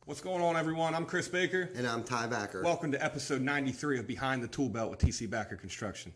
What's going on, everyone? I'm Chris Baker. And I'm Ty Backer. Welcome to episode 93 of Behind the Tool Belt with TC Backer Construction.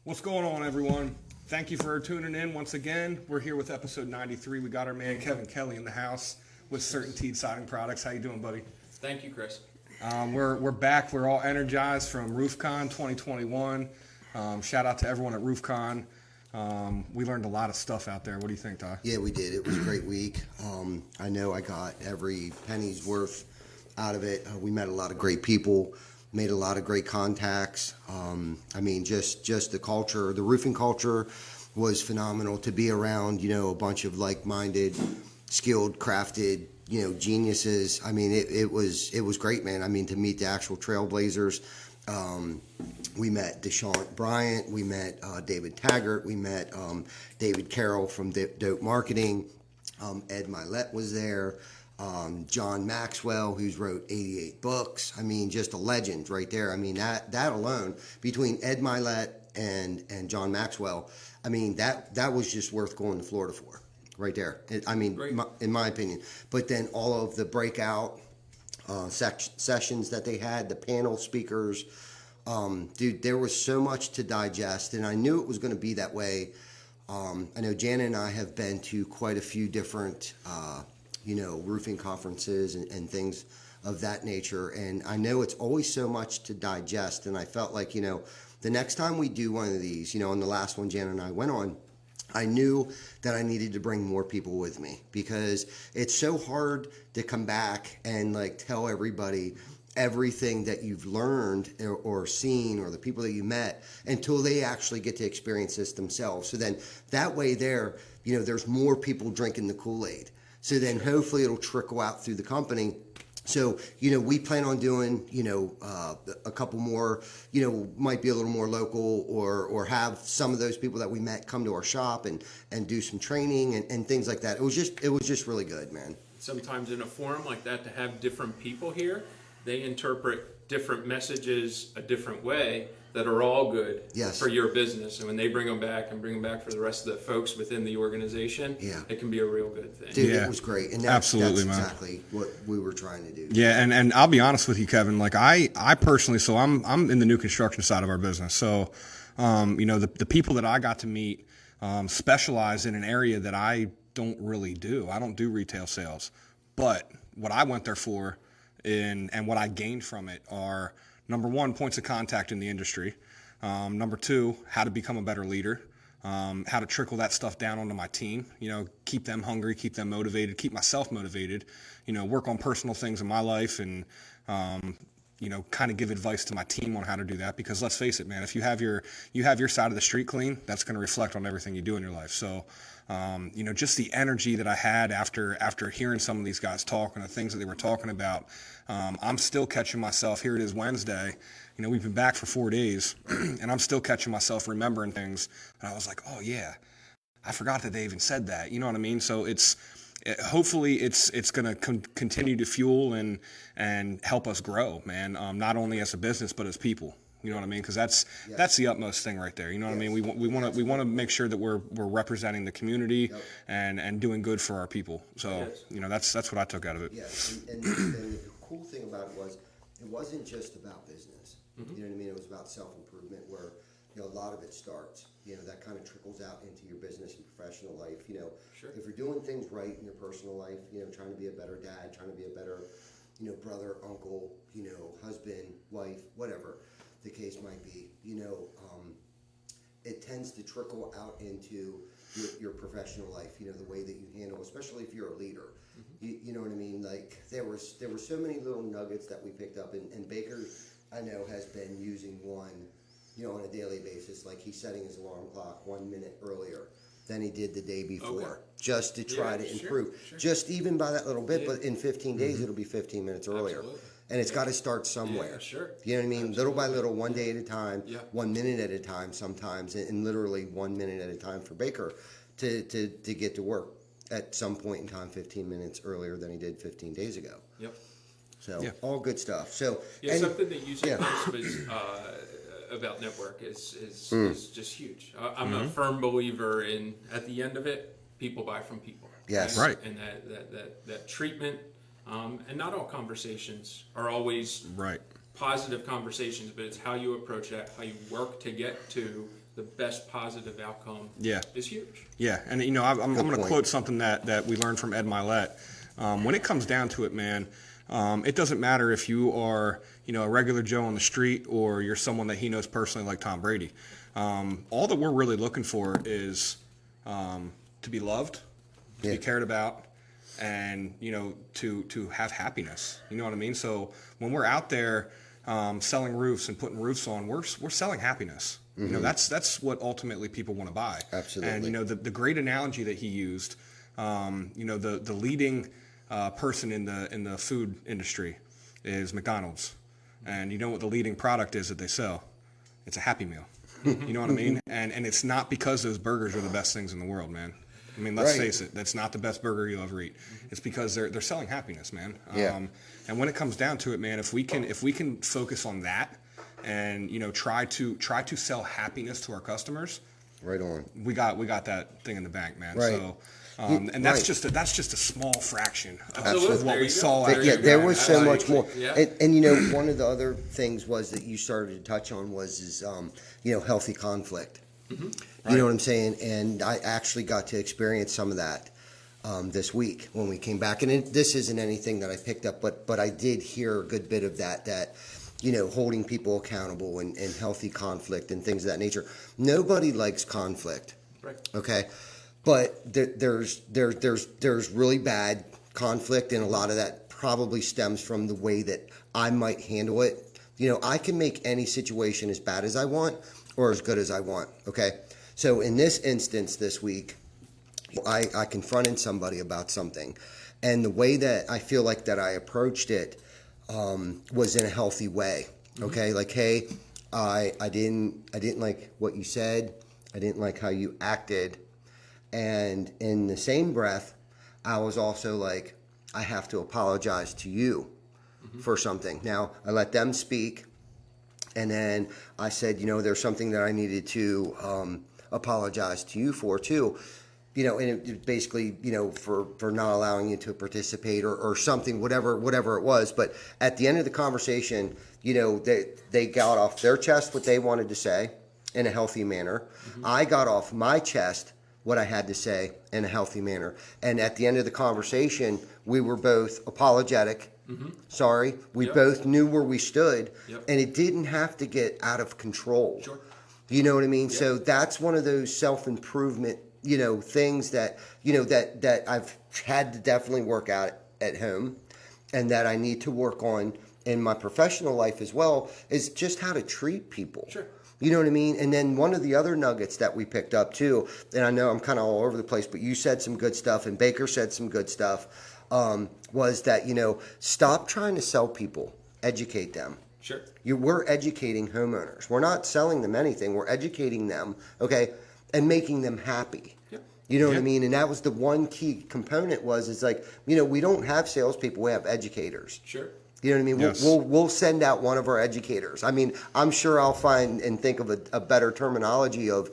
What's going on, everyone? Thank you for tuning in once again. We're here with episode 93. We got our man Kevin Kelly in the house with CertainTeed Siding Products. How you doing, buddy? Thank you, Chris. We're back. We're all energized from RoofCon 2021. Shout out to everyone at RoofCon. We learned a lot of stuff out there. What do you think, Ty? Yeah, we did. It was a great week. I know I got every penny's worth out of it. We met a lot of great people, made a lot of great contacts. Just the culture, the roofing culture was phenomenal. To be around, a bunch of like-minded, skilled, crafted, geniuses. It was great, man. To meet the actual trailblazers. We met Deshaun Bryant, we met David Taggart, we met David Carroll from Dope Marketing, Ed Milet was there, John Maxwell, who's wrote 88 books. Just a legend right there. That alone, between Ed Milet and John Maxwell, that was just worth going to Florida for, right there. In my opinion. But then all of the breakout sessions that they had, the panel speakers, dude, there was so much to digest, and I knew it was going to be that way. I know Janet and I have been to quite a few different, roofing conferences and things of that nature, and I know it's always so much to digest, and I felt like, the next time we do one of these, on the last one Janet and I went on, I knew that I needed to bring more people with me, because it's so hard to come back and tell everybody everything that you've learned or seen, or the people that you met, until they actually get to experience this themselves. So then that way there's more people drinking the Kool-Aid. So then hopefully it'll trickle out through the company. So, we plan on doing, a couple more, might be a little more local, or have some of those people that we met come to our shop and do some training and things like that. It was just really good, man. Sometimes in a forum like that, to have different people here, they interpret different messages a different way that are all good for your business. And when they bring them back for the rest of the folks within the organization, it can be a real good thing. Dude, It was great. And that's exactly what we were trying to do. Yeah, and I'll be honest with you, Kevin. I personally, so I'm in the new construction side of our business. So, the people that I got to meet specialize in an area that I don't really do. I don't do retail sales. But what I went there for, and what I gained from it, are number one, points of contact in the industry. Number two, how to become a better leader. How to trickle that stuff down onto my team. Keep them hungry, keep them motivated, keep myself motivated. Work on personal things in my life, and kind of give advice to my team on how to do that. Because let's face it, man, if you have your side of the street clean, that's going to reflect on everything you do in your life. So, just the energy that I had after hearing some of these guys talk and the things that they were talking about, I'm still catching myself. Here it is Wednesday. We've been back for 4 days, and I'm still catching myself remembering things. And I was like, oh yeah, I forgot that they even said that. You know what I mean? So hopefully it's going to continue to fuel and help us grow, man. Not only as a business, but as people. You know what I mean? Because that's the utmost thing right there. You know what I mean? We want to make sure that we're representing the community and doing good for our people. So that's what I took out of it. Yeah, and the cool thing about it was, it wasn't just about business. You know what I mean? It was about self-improvement where, you know, a lot of it starts. You know, that kind of trickles out into your business and professional life. You know, if you're doing things right in your personal life, you know, trying to be a better dad, trying to be a better, you know, brother, uncle, you know, husband, wife, whatever the case might be, you know, it tends to trickle out into your professional life, you know, the way that you handle, especially if you're a leader. You know what I mean? Like there were so many little nuggets that we picked up, and Baker, I know, has been using one, you know, on a daily basis. Like he's setting his alarm clock 1 minute earlier than he did the day before, just to try to improve. Just even by that little bit, but in 15 days it'll be 15 minutes earlier. Absolutely. And it's got to start somewhere. You know what I mean? Little by little, 1 day at a time, 1 minute at a time sometimes, and literally 1 minute at a time for Baker to get to work at some point in time 15 minutes earlier than he did 15 days ago. So all good stuff. So something that you said was about network is just huge. I'm a firm believer in, at the end of it, people buy from people. Yes. Right. And that treatment, and not all conversations are always positive conversations, but it's how you approach that, how you work to get to the best positive outcome is huge. Yeah, and you know, I'm going to quote something that we learned from Ed Milet. When it comes down to it, man, it doesn't matter if you are, you know, a regular Joe on the street or you're someone that he knows personally like Tom Brady. All that we're really looking for is to be loved, to be cared about, and, you know, to have happiness. You know what I mean? So when we're out there selling roofs and putting roofs on, we're selling happiness. You know, that's what ultimately people want to buy. Absolutely. And, you know, the great analogy that he used, you know, the leading person in the food industry is McDonald's. And you know what the leading product is that they sell? It's a Happy Meal. You know what I mean? And it's not because those burgers are the best things in the world, man. I mean, let's face it, that's not the best burger you'll ever eat. It's because they're selling happiness, man. And when it comes down to it, man, if we can focus on that and, you know, try to sell happiness to our customers, right on. We got that thing in the bank, man. Right. So and that's just a small fraction Absolutely. of what we saw. There was so much more. And you know, one of the other things was that you started to touch on was you know, healthy conflict. You know what I'm saying? And I actually got to experience some of that this week when we came back. And this isn't anything that I picked up, but I did hear a good bit of that, you know, holding people accountable and healthy conflict and things of that nature. Nobody likes conflict. Okay? But there's really bad conflict, and a lot of that probably stems from the way that I might handle it. You know, I can make any situation as bad as I want or as good as I want. Okay? So in this instance this week, I confronted somebody about something, and the way that I feel like that I approached it was in a healthy way. Okay, like, hey, I didn't like what you said. I didn't like how you acted, and in the same breath, I was also like, I have to apologize to you for something. Now I let them speak, and then I said, you know, there's something that I needed to apologize to you for too. You know, and it basically, you know, for not allowing you to participate or something, whatever it was. But at the end of the conversation, you know, they got off their chest what they wanted to say in a healthy manner. I got off my chest what I had to say in a healthy manner. And at the end of the conversation, we were both apologetic. Sorry. We both knew where we stood, and it didn't have to get out of control. You know what I mean? So that's one of those self-improvement, you know, things that, you know, that I've had to definitely work out at home, and that I need to work on in my professional life as well, is just how to treat people. You know what I mean? And then one of the other nuggets that we picked up too, and I know I'm kind of all over the place, but you said some good stuff and Baker said some good stuff, was that, you know, stop trying to sell people, educate them. We're educating homeowners. We're not selling them anything. We're educating them, okay, and making them happy. You know what I mean? And that was the one key component is like, you know, we don't have salespeople. We have educators. You know what I mean? Yes. We'll send out one of our educators. I mean, I'm sure I'll find and think of a better terminology of,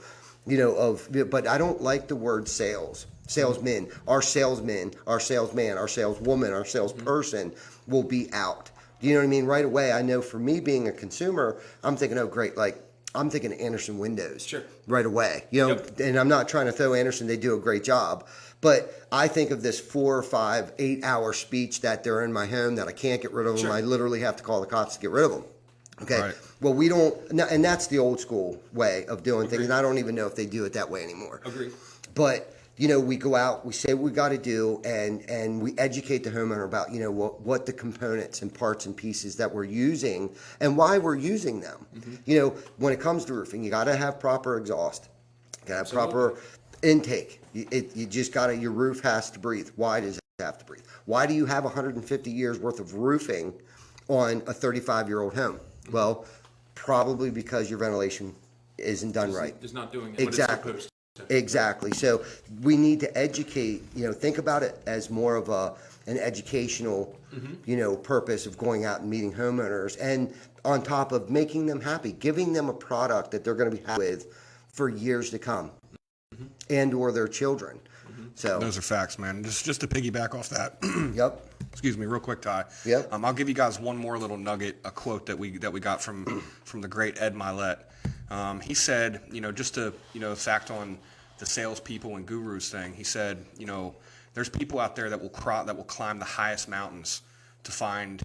you know, but I don't like the word sales. Salesmen, our salesman, our saleswoman, our salesperson will be out Do you know what I mean? Right away, I know for me being a consumer, I'm thinking, oh, great, like, I'm thinking Anderson Windows Sure. right away. You know, and I'm not trying to throw Anderson, they do a great job. But I think of this 4 or 5, 8 hour speech that they're in my home that I can't get rid of them. Sure. I literally have to call the cops to get rid of them. Okay. Right. Well, we don't, and that's the old school way of doing things. And I don't even know if they do it that way anymore. Agreed. But, you know, we go out, we say what we got to do, and we educate the homeowner about, you know, what the components and parts and pieces that we're using and why we're using them. Mm-hmm. You know, when it comes to roofing, you got to have proper exhaust, you got to have proper intake. You just got to, your roof has to breathe. Why does it have to breathe? Why do you have 150 years worth of roofing on a 35-year-old home? Mm-hmm. Well, probably because your ventilation isn't done right. It's not doing it Exactly. what it's supposed to. Exactly. So we need to educate, you know, think about it as more of an educational, you know, purpose of going out and meeting homeowners, and on top of making them happy, giving them a product that they're going to be happy with for years to come, and or their children. So Those are facts, man. Just to piggyback off that. Yep. Excuse me, real quick, Ty. Yep. I'll give you guys one more little nugget, a quote that we got from the great Ed Milet. He said, you know, just to, you know, fact on the salespeople and gurus thing. He said, you know, there's people out there that will climb the highest mountains to find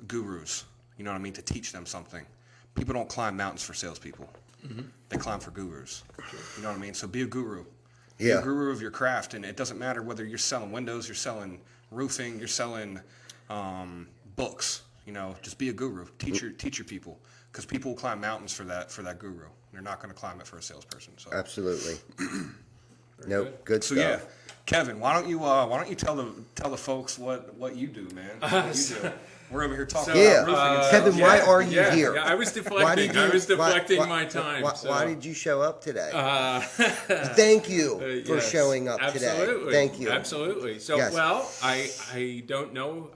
gurus. You know what I mean? To teach them something. People don't climb mountains for salespeople. They climb for gurus. You know what I mean? So be a guru. Be a guru of your craft, and it doesn't matter whether you're selling windows, you're selling roofing, you're selling books. You know, just be a guru. Teach your people, because people will climb mountains for that guru. They're not going to climb it for a salesperson. So Absolutely. Nope. Good so stuff. yeah, Kevin, why don't you tell the folks what you do, man? What you do. We're over here talking about roofing. And Kevin, stuff. why are you here? Yeah, I was deflecting. I was deflecting my time. Why did you show up today? Thank you for showing up today. Thank you. Absolutely. So, well, I don't know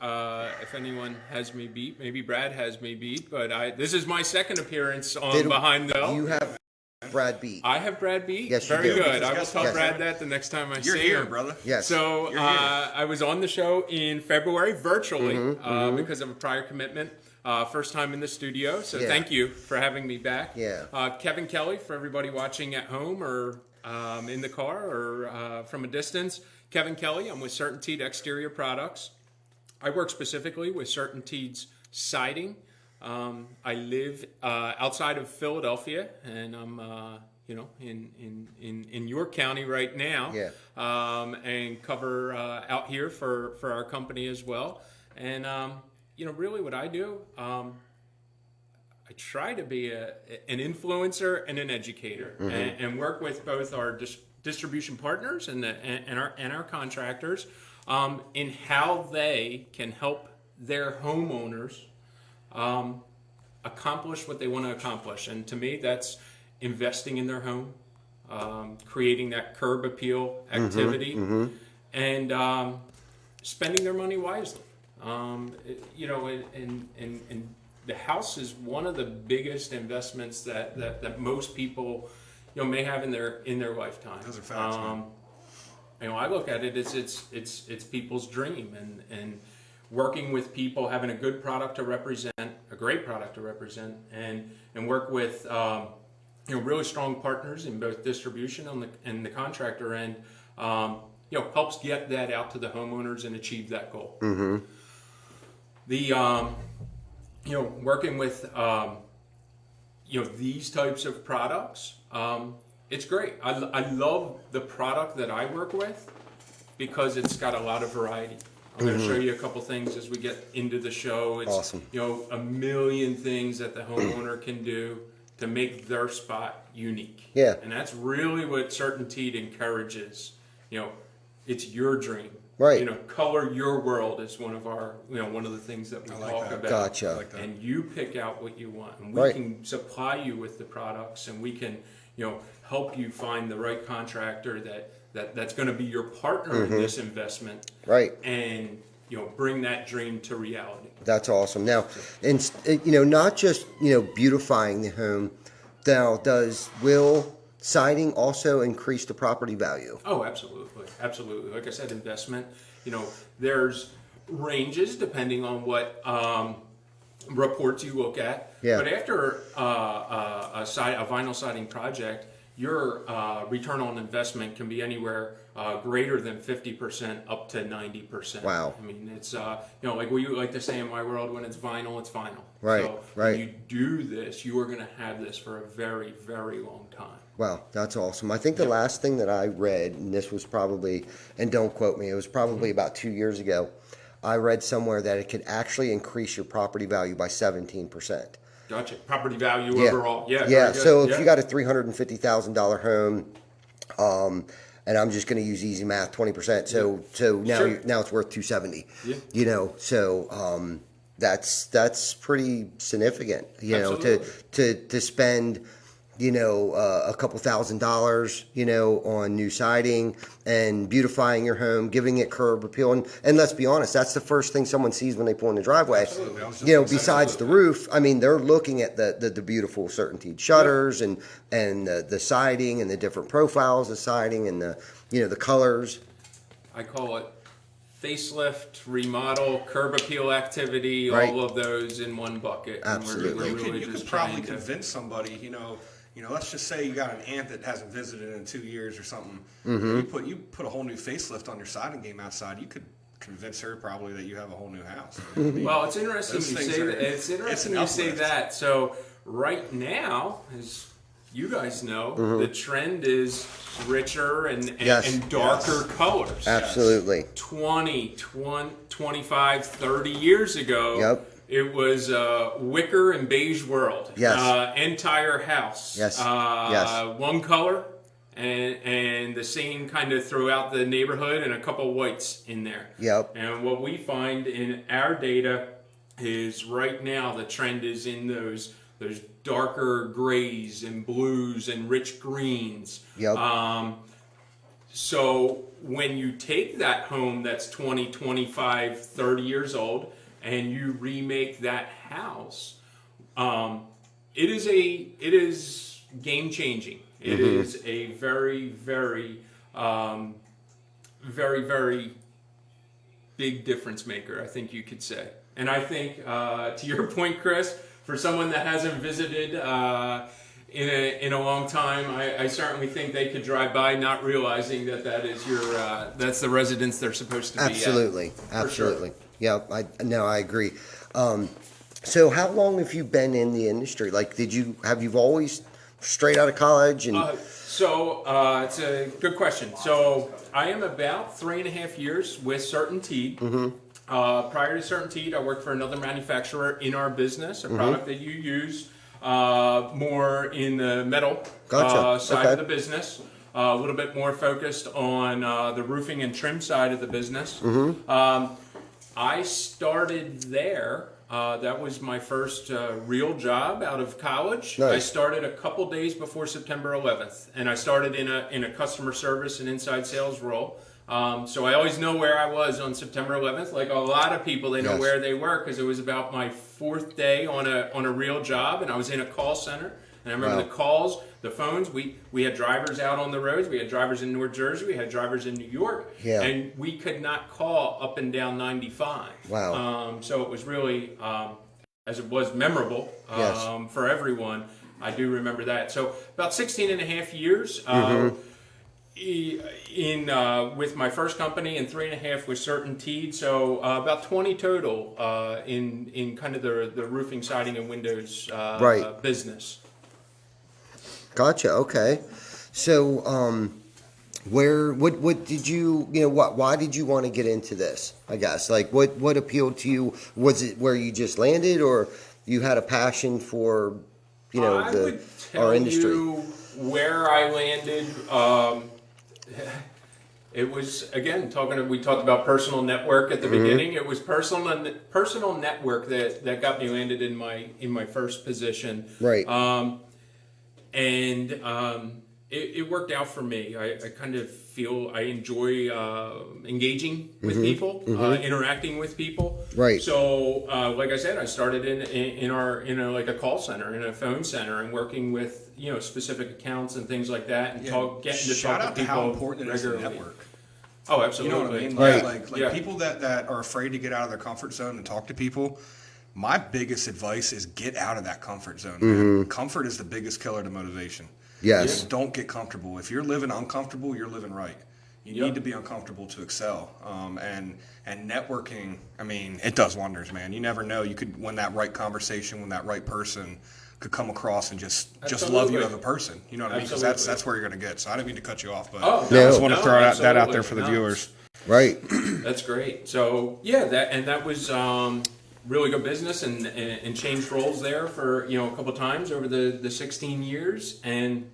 if anyone has me beat. Maybe Brad has me beat, but this is my second appearance on Behind the Bell. You have Brad beat. I have Brad beat. Yes, you Very do. good. I will tell Brad that the next time You're see here, him. brother. Yes. So I was on the show in February virtually because of a prior commitment. First time in the studio. So thank you for having me back. Yeah. Kevin Kelly, for everybody watching at home or in the car or from a distance. Kevin Kelly, I'm with CertainTeed Exterior Products. I work specifically with CertainTeed's Siding. I live outside of Philadelphia, and I'm in York County right now, and cover out here for our company as well. And really what I do, I try to be an influencer and an educator, and work with both our distribution partners and our contractors in how they can help their homeowners accomplish what they want to accomplish. And to me, that's investing in their home, creating that curb appeal activity, and spending their money wisely. And the house is one of the biggest investments that most people may have in their lifetime. Those are facts, man. I look at it as it's people's dream, and working with people, having a good product to represent, a great product to represent, and work with really strong partners in both distribution and the contractor end, helps get that out to the homeowners and achieve that goal. The working with these types of products, it's great. I love the product that I work with because it's got a lot of variety. I'm going to show you a couple things as we get into the show. It's awesome. A million things that the homeowner can do to make their spot unique. Yeah. And that's really what CertainTeed encourages. It's your dream. Right. Color your world is one of our, one of the things that we talk about. Gotcha. Like that. And you pick out what you want, and we can supply you with the products, and we can, help you find the right contractor that's going to be your partner in this investment. Right. And bring that dream to reality. That's awesome. Now, and not just beautifying the home. Now, will siding also increase the property value? Oh, absolutely, absolutely. Like I said, investment. There's ranges depending on what reports you look at. Yeah. But after a vinyl siding project, your return on investment can be anywhere greater than 50% up to 90%. Wow. I mean, it's like we like to say in my world, when it's vinyl, it's vinyl. Right, So right. when you do this, you are going to have this for a very, very long time. Wow, that's awesome. I think the last thing that I read, and this was probably, and don't quote me, it was probably about 2 years ago, I read somewhere that it could actually increase your property value by 17%. Gotcha. Property value overall. Yeah. Yeah. So if you got a $350,000 home, and I'm just going to use easy math, 20%. So now Sure. now it's worth 270. Yeah. You know, so that's pretty significant. You Absolutely. know, to spend, you know, a couple $1,000s, you know, on new siding and beautifying your home, giving it curb appeal. And let's be honest, that's the first thing someone sees when they pull in the driveway. Absolutely. I was just You know, gonna say, besides the roof, I mean, they're looking at the beautiful CertainTeed shutters and the siding and the different profiles of siding and the colors. I call it facelift, remodel, curb appeal activity, Right. all of those in one bucket. Absolutely. And we're really You just could probably trying to- convince somebody, let's just say you got an aunt that hasn't visited in 2 years or something. Mm-hmm. You put a whole new facelift on your siding game outside. You could convince her probably that you have a whole new house. Well, it's interesting Those you things say are- that. It's interesting an you say uplift. that. So right now, as you guys know, the trend is richer and Yes. darker colors. Absolutely. 25, 30 years ago, Yep. it was wicker and beige world. Yes. Entire house. Yes. Yes. One color and the same kind of throughout the neighborhood and a couple whites in there. Yep. And what we find in our data is right now the trend is in those darker grays and blues and rich greens. Yep. So when you take that home that's 20, 25, 30 years old and you remake that house, it is game changing. It is a very, very, very, very big difference maker, I think you could say. And I think, to your point, Chris, for someone that hasn't visited in a long time, I certainly think they could drive by not realizing that is that's the residence they're supposed to be Absolutely. at. Absolutely. Yeah, I agree. So how long have you been in the industry? Like, have you always straight out of college? And So it's a good question. So I am about 3.5 years with CertainTeed. Prior to CertainTeed, I worked for another manufacturer in our business, a product that you use more in the metal side of the business. A little bit more focused on the roofing and trim side of the business. I started there. That was my first real job out of college. Nice. I started a couple days before September 11th, and I started in a customer service and inside sales role. So I always know where I was on September 11th. Like a lot of people, they know Yes. where they were because it was about my 4th day on a real job, and I was in a call center. And I remember Wow. the calls, the phones. We had drivers out on the roads. We had drivers in North Jersey. We had drivers in New York. Yeah. And we could not call up and down 95. Wow. So it was really, as it was memorable Yes. for everyone. I do remember that. So about 16 and a half years with my first company and 3.5 with CertainTeed. So about 20 total in kind of the roofing, siding, and windows Right. business. Gotcha. Okay. So, what did you, why did you want to get into this? I guess, like, what appealed to you? Was it where you just landed, or you had a passion for, I would tell our industry? you where I landed. It was, again, we talked about personal network at the beginning. It was personal network that got me landed in my first position. Right. And it worked out for me. I kind of feel I enjoy engaging with people, interacting with people. Right. So, like I said, I started in a call center, in a phone center, and working with specific accounts and things like that, and getting to Shout talk out to to people how important it is to regularly. network. Oh, You absolutely. know what I mean? Right. Like Yeah. people that are afraid to get out of their comfort zone and talk to people. My biggest advice is get out of that comfort zone, man. Comfort is the biggest killer to motivation. Yes. Just don't get comfortable. If you're living uncomfortable, you're living right. You need to be uncomfortable to excel. And networking, I mean, it does wonders, man. You never know. You could win that right conversation, when that right person could come across and just love you Absolutely. as a person. You know what I mean? Because Absolutely. that's where you're going to get. So I didn't mean to cut you off, but Oh, I no, just want to no, throw that out absolutely. there for the No. viewers. Right. That's great. So yeah, that was really good business, and changed roles there for a couple times over the 16 years. And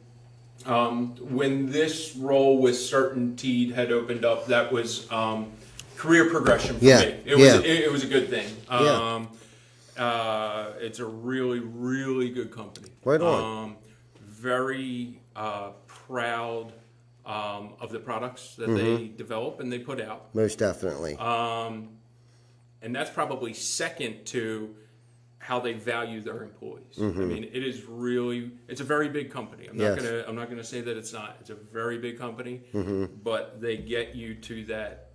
when this role with CertainTeed had opened up, that was career progression for Yeah, me. It was a good thing. It's a really, really good company. Right on. Very proud of the products that they develop and they put out. Most definitely. And that's probably second to how they value their employees. I mean, it's a very big company. I'm not gonna say that it's not. It's a very big company, but they get you to that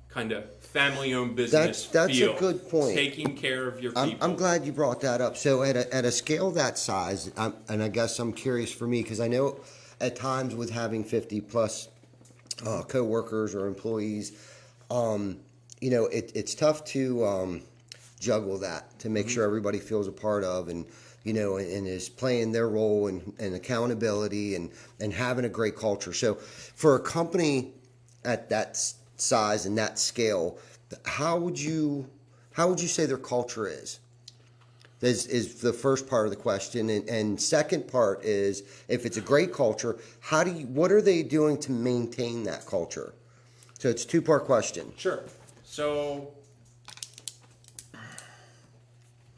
kind of family-owned business That's feel, a good point. taking care of your people. I'm glad you brought that up. So at a scale that size, and I guess I'm curious for me, because I know at times with having 50 plus co-workers or employees, it's tough to juggle that, to make sure everybody feels a part of and is playing their role and accountability and having a great culture. So for a company at that size and that scale, how would you say their culture is the first part of the question, and second part is, if it's a great culture, what are they doing to maintain that culture? So it's a two-part question. Sure. So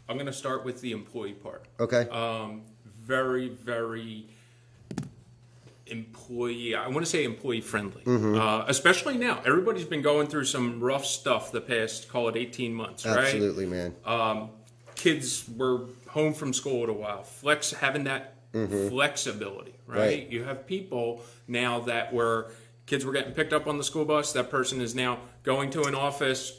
I'm going to start with the employee part. Okay. Very, very I want to say employee friendly, especially now. Everybody's been going through some rough stuff the past, call it 18 months, right? Absolutely, man. Kids were home from school a while, having that flexibility, right? You have people now that kids were getting picked up on the school bus. That person is now going to an office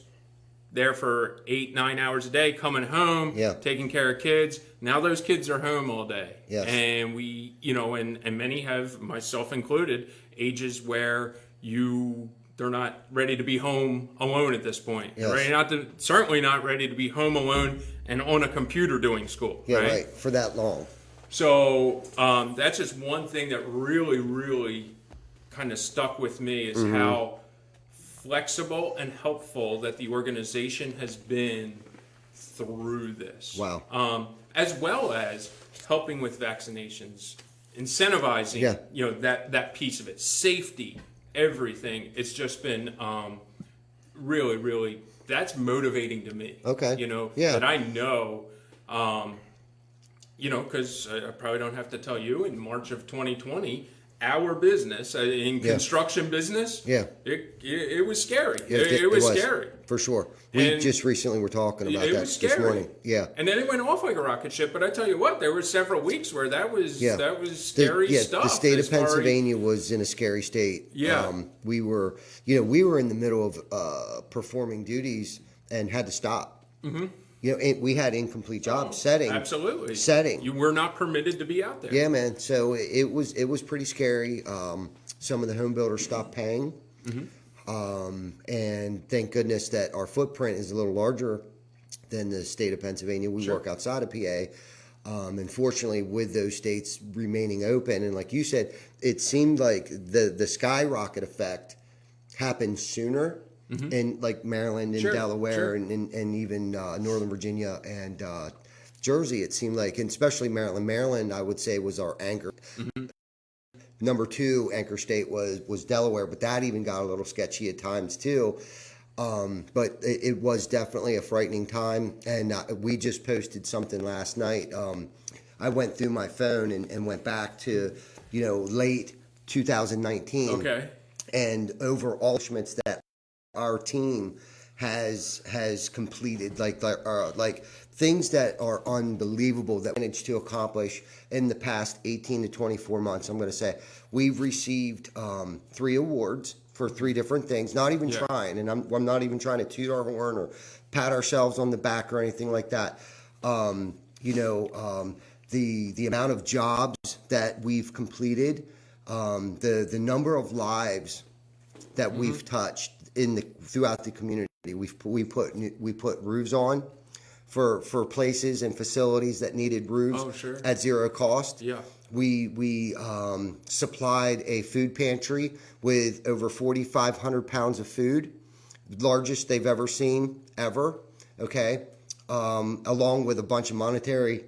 there for 8-9 hours a day, coming home, taking care of kids. Now those kids are home all day. Yes. And we, and many have, myself included, ages where they're not ready to be home alone at this point. Yes. Certainly not ready to be home alone and on a computer doing school. Yeah, right. For that long. So that's just one thing that really, really kind of stuck with me, is how flexible and helpful that the organization has been through this. Wow. As well as helping with vaccinations, incentivizing, that piece of it, safety, everything. It's just been really, really, that's motivating to me. Okay. That I know, because I probably don't have to tell you, in March of 2020, our business, in construction business, it was scary. It was scary. For sure. We just recently were talking about that this morning. Yeah. And then it went off like a rocket ship. But I tell you what, there were several weeks where that was scary stuff. The state of Pennsylvania was in a scary state. Yeah. We were in the middle of performing duties and had to stop. We had incomplete job setting. Absolutely. Setting. You were not permitted to be out there. Yeah, man. So it was pretty scary. Some of the home builders stopped paying. And thank goodness that our footprint is a little larger than the state of Pennsylvania. We work outside of PA. And fortunately, with those states remaining open, and like you said, it seemed like the skyrocket effect happened sooner. In like Maryland and Delaware and even Northern Virginia and Jersey, it seemed like, and especially Maryland. Maryland, I would say, was our anchor. Number 2 anchor state was Delaware, but that even got a little sketchy at times too. But it was definitely a frightening time, and we just posted something last night. I went through my phone and went back to late 2019. Okay. And over all accomplishments that our team has completed, like things that are unbelievable that we managed to accomplish in the past 18 to 24 months. I'm going to say we've received 3 awards for 3 different things, not even trying, and I'm not even trying to toot our horn or pat ourselves on the back or anything like that. The amount of jobs that we've completed, the number of lives that we've touched throughout the community. We put roofs on for places and facilities that needed roofs at zero cost. Yeah. We supplied a food pantry with over 4,500 pounds of food, largest they've ever seen, ever. Okay, along with a bunch of monetary,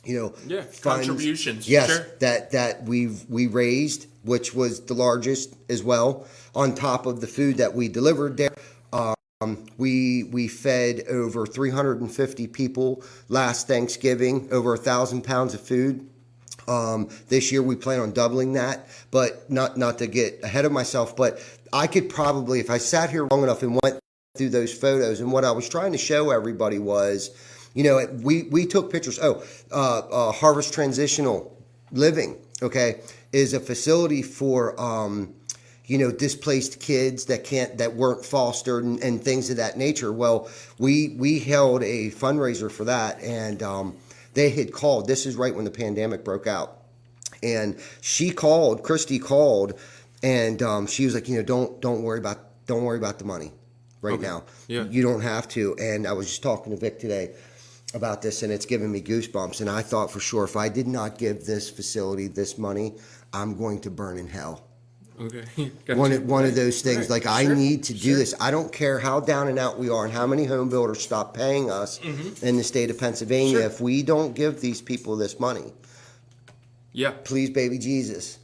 funds, contributions. Yes, that we raised, which was the largest as well. On top of the food that we delivered there. We fed over 350 people last Thanksgiving, over 1,000 pounds of food. This year we plan on doubling that, but not to get ahead of myself, but I could probably, if I sat here long enough and went through those photos, and what I was trying to show everybody was, we took pictures. Harvest Transitional Living, okay, is a facility for displaced kids that weren't fostered and things of that nature. Well, we held a fundraiser for that, and they had called. This is right when the pandemic broke out, and Christy called, and she was like, don't worry about the money right now. Yeah. You don't have to. And I was just talking to Vic today about this, and it's giving me goosebumps. And I thought for sure, if I did not give this facility this money, I'm going to burn in hell. Okay. One of those things, like I need to do this. I don't care how down and out we are and how many home builders stop paying us in the state of Pennsylvania. If we don't give these people this money, please, baby Jesus,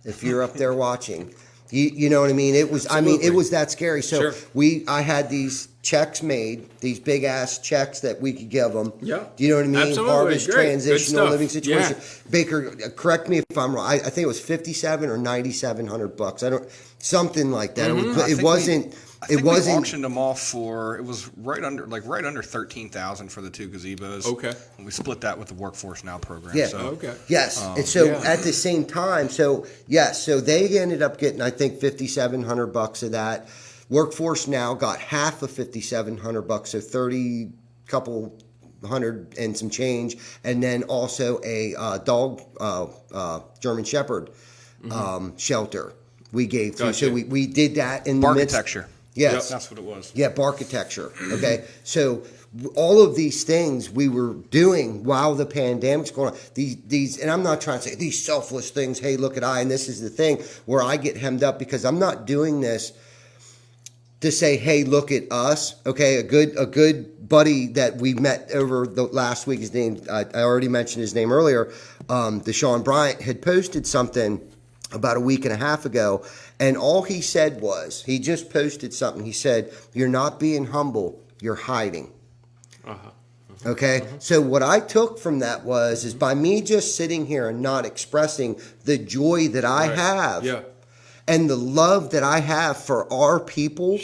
if you're up there watching, you know what I mean? It was, it was that scary. So I had these checks made, these big ass checks that we could give them. Yeah. Do you know what I mean? Absolutely. Harvest Great. Transitional Living Situation. Yeah. Baker, correct me if I'm wrong. I think it was $5,700 or $9,700. Something like that. It wasn't. We auctioned them off for, it was right under $13,000 for the 2 gazebos. Okay. And we split that with the Workforce Now program. Yeah. Okay. Yes. And so at the same time, so they ended up getting, I think, $5,700 of that. Workforce Now got half of $5,700, so 30 couple hundred and some change, and then also a dog German Shepherd shelter we gave through. So we did that in the architecture. Yes, yep, that's what it was. Yeah, architecture. Okay, so all of these things we were doing while the pandemic's going on. These, and I'm not trying to say these selfless things. Hey, look at and this is the thing where I get hemmed up, because I'm not doing this to say, hey, look at us. Okay, a good buddy that we met over the last week. His name, I already mentioned his name earlier. Deshaun Bryant had posted something about a week and a half ago, and all he said was, he just posted something. He said, "You're not being humble. You're hiding." Okay, so what I took from that is by me just sitting here and not expressing the joy that I have, and the love that I have for our people,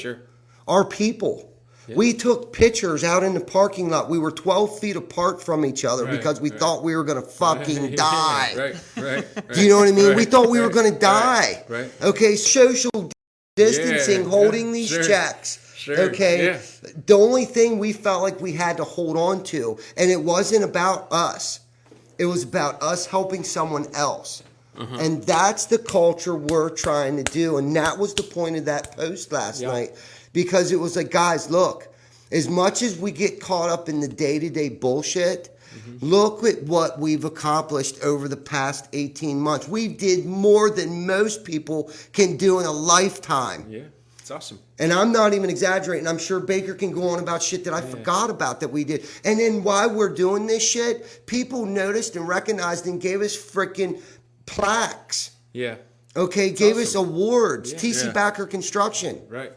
our people. Yeah. We took pictures out in the parking lot. We were 12 feet apart from each other because we thought we were going to fucking die. Do you know what I mean? We thought we were going to die. Okay, social distancing, holding these checks. Okay, the only thing we felt like we had to hold on to, and it wasn't about us. It was about us helping someone else. And that's the culture we're trying to do. And that was the point of that post last night. Because it was like, guys, look, as much as we get caught up in the day-to-day bullshit, look at what we've accomplished over the past 18 months. We did more than most people can do in a lifetime. Yeah, it's awesome. And I'm not even exaggerating. I'm sure Baker can go on about shit that I forgot about that we did. And then while we're doing this shit, people noticed and recognized and gave us freaking plaques. Yeah. Okay, gave us awards. TC Backer Construction. Right.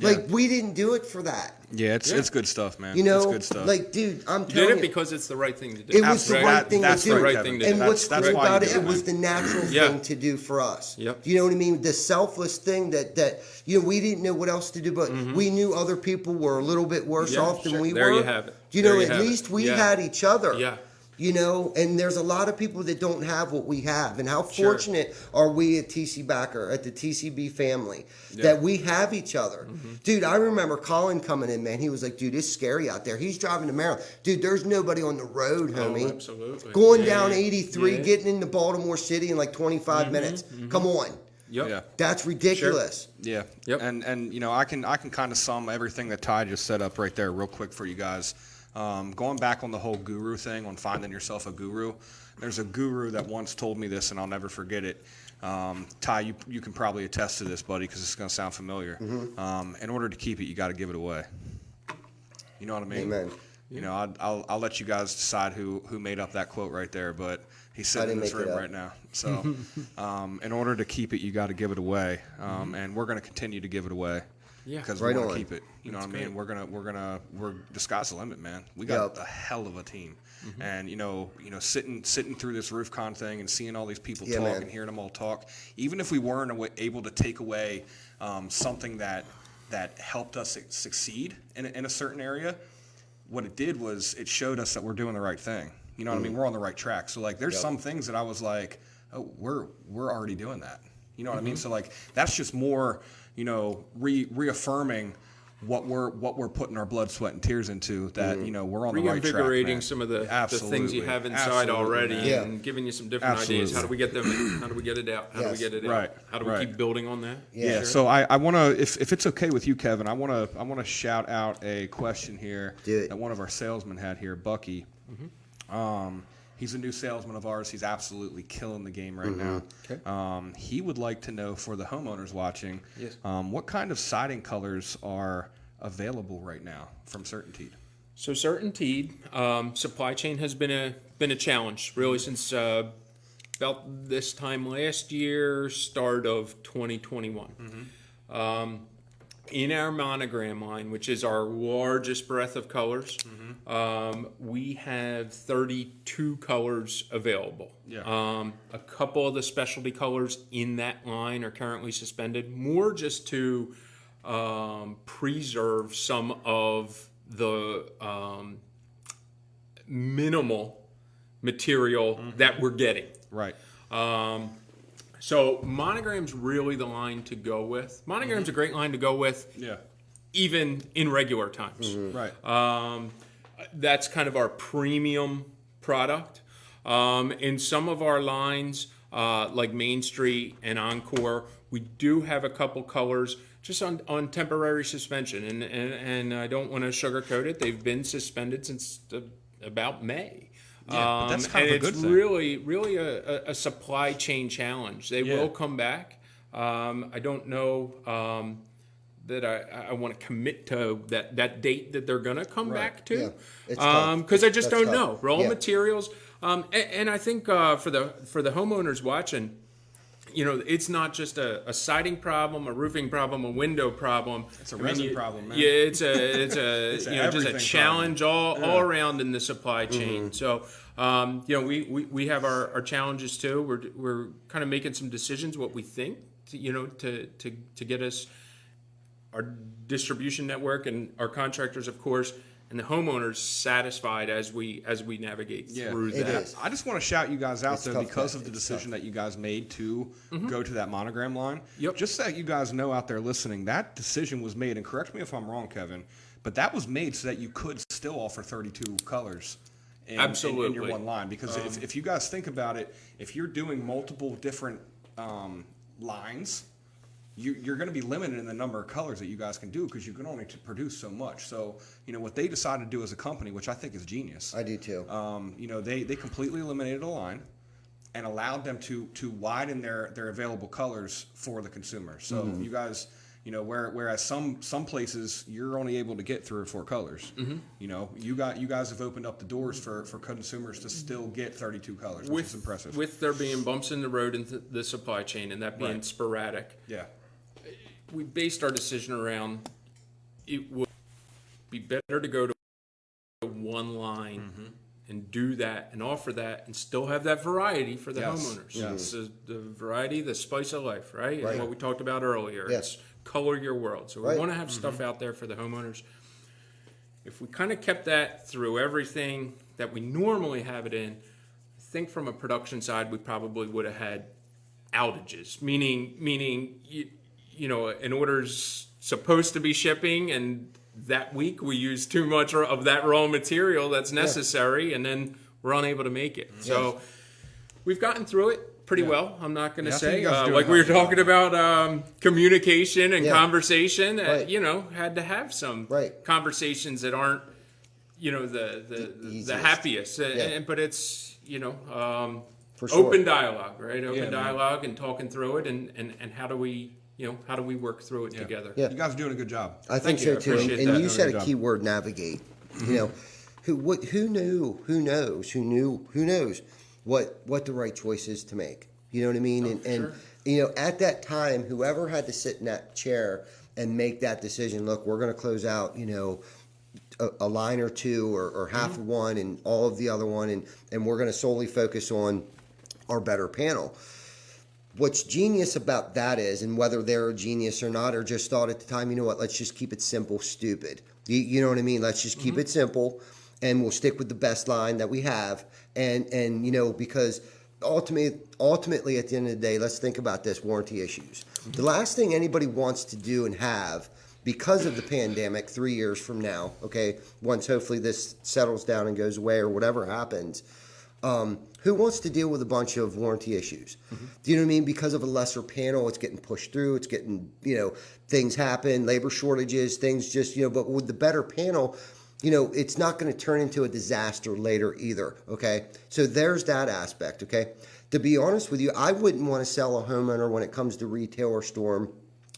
Like, we didn't do it for that. Yeah, it's good stuff, man. You know, it's good stuff. Like, dude, I'm telling you. You did it because it's the right thing to do. It was the right thing to do. That's the right thing to do. And what's great about it, it was the natural thing to do for us. Yep. You know what I mean? The selfless thing that we didn't know what else to do, but we knew other people were a little bit worse off than we were. There you have it. You know, at least we had each other. Yeah. You know, and there's a lot of people that don't have what we have. And how fortunate are we at TC Backer, at the TCB family, that we have each other. Dude, I remember Colin coming in, man. He was like, dude, it's scary out there. He's driving to Maryland. Dude, there's nobody on the road, homie. Oh, absolutely. Going down 83, getting into Baltimore City in like 25 minutes. Come on. Yep. Yeah. That's ridiculous. Yeah. Yep. And you know, I can kind of sum everything that Ty just set up right there real quick for you guys. Going back on the whole guru thing, on finding yourself a guru, there's a guru that once told me this, and I'll never forget it. Ty, you can probably attest to this, buddy, because it's going to sound familiar. In order to keep it, you got to give it away. You know what I mean? Amen. You know, I'll let you guys decide who made up that quote right there, but he's sitting in this room right now. So, in order to keep it, you got to give it away, and we're going to continue to give it away. Yeah, because right we want on. to keep it. You know what I mean? We're the sky's the limit, man. We got a hell of a team, and you know, sitting through this RoofCon thing and seeing all these people talk man. and hearing them all talk. Even if we weren't able to take away something that helped us succeed in a certain area, what it did was it showed us that we're doing the right thing. You know what I mean? We're on the right track. So like, there's some things that I was like, oh, we're already doing that. You know what I mean? So like, that's just more, you know, reaffirming what we're putting our blood, sweat, and tears into. That you know, we're on the right track. Reinvigorating some of the things you have inside already, and giving you some different ideas. How do we get them? How do we get it out? How do we get it out? How do we keep building on that? Yeah. So I want to, if it's okay with you, Kevin, I want to shout out a question here that one of our salesmen had here, Bucky. He's a new salesman of ours. He's absolutely killing the game right now. Okay. He would like to know, for the homeowners watching, what kind of siding colors are available right now from CertainTeed? So CertainTeed, supply chain has been a challenge really since about this time last year, start of 2021. In our monogram line, which is our largest breadth of colors, we have 32 colors available. A couple of the specialty colors in that line are currently suspended, more just to preserve some of the minimal material that we're getting. Right. So monogram's really the line to go with. Monogram's a great line to go with, even in regular times. Right. That's kind of our premium product. In some of our lines, like Main Street and Encore, we do have a couple colors just on temporary suspension. And I don't want to sugarcoat it. They've been suspended since about May. But that's kind of a good thing. It's really a supply chain challenge. They will come back. I don't know that I want to commit to that date that they're going to come back to, because I just don't know. Raw materials, and I think for the homeowners watching, you know, it's not just a siding problem, a roofing problem, a window problem. It's a resin problem, man. Yeah, it's a you know, just a challenge all around in the supply chain. So you know, we have our challenges too. We're kind of making some decisions what we think to get us our distribution network and our contractors, of course, and the homeowners satisfied as we navigate through that. I just want to shout you guys out though, because of the decision that you guys made to go to that monogram line. Just so that you guys know out there listening, that decision was made, and correct me if I'm wrong, Kevin, but that was made so that you could still offer 32 colors in your one line. Because if you guys think about it, if you're doing multiple different lines, you're going to be limited in the number of colors that you guys can do, because you can only produce so much. So, you know, what they decided to do as a company, which I think is genius. I do too. You know, they completely eliminated a line and allowed them to widen their available colors for the consumer. So you guys, you know, whereas some places you're only able to get 3 or 4 colors. You know, you guys have opened up the doors for consumers to still get 32 colors, which is impressive. With there being bumps in the road in the supply chain and that being sporadic. Yeah. We based our decision around it would be better to go to one line and do that and offer that and still have that variety for the homeowners. It's the variety, the spice of life, right? And what we talked about earlier. It's color your world. So we want to have stuff out there for the homeowners. If we kind of kept that through everything that we normally have it in, I think from a production side, we probably would have had outages, meaning you know, an order's supposed to be shipping, and that week we use too much of that raw material that's necessary, and then we're unable to make it. So we've gotten through it pretty well. I'm not going to say, like we were talking about communication and conversation. You know, had to have some conversations that aren't, you know, the happiest. But it's, you know, open dialogue, right? Open dialogue and talking through it, and how do we, you know, how do we work through it together? You guys are doing a good job. I think so too. And you said a key word: navigate. You know, who knows what the right choice is to make. You know what I mean? And you know, at that time, whoever had to sit in that chair and make that decision, look, we're going to close out, you know, a line or two or half of one and all of the other one, and we're going to solely focus on our better panel. What's genius about that is, and whether they're a genius or not, or just thought at the time, you know what, let's just keep it simple, stupid. You know what I mean? Let's just keep it simple, and we'll stick with the best line that we have. And you know, because ultimately at the end of the day, let's think about this, warranty issues. The last thing anybody wants to do and have, because of the pandemic 3 years from now, okay, once hopefully this settles down and goes away or whatever happens, who wants to deal with a bunch of warranty issues? Do you know what I mean? Because of a lesser panel, it's getting pushed through, it's getting, you know, things happen, labor shortages, things just, you know, but with the better panel, you know, it's not going to turn into a disaster later either, okay? So there's that aspect, okay? To be honest with you, I wouldn't want to sell a homeowner when it comes to retail or storm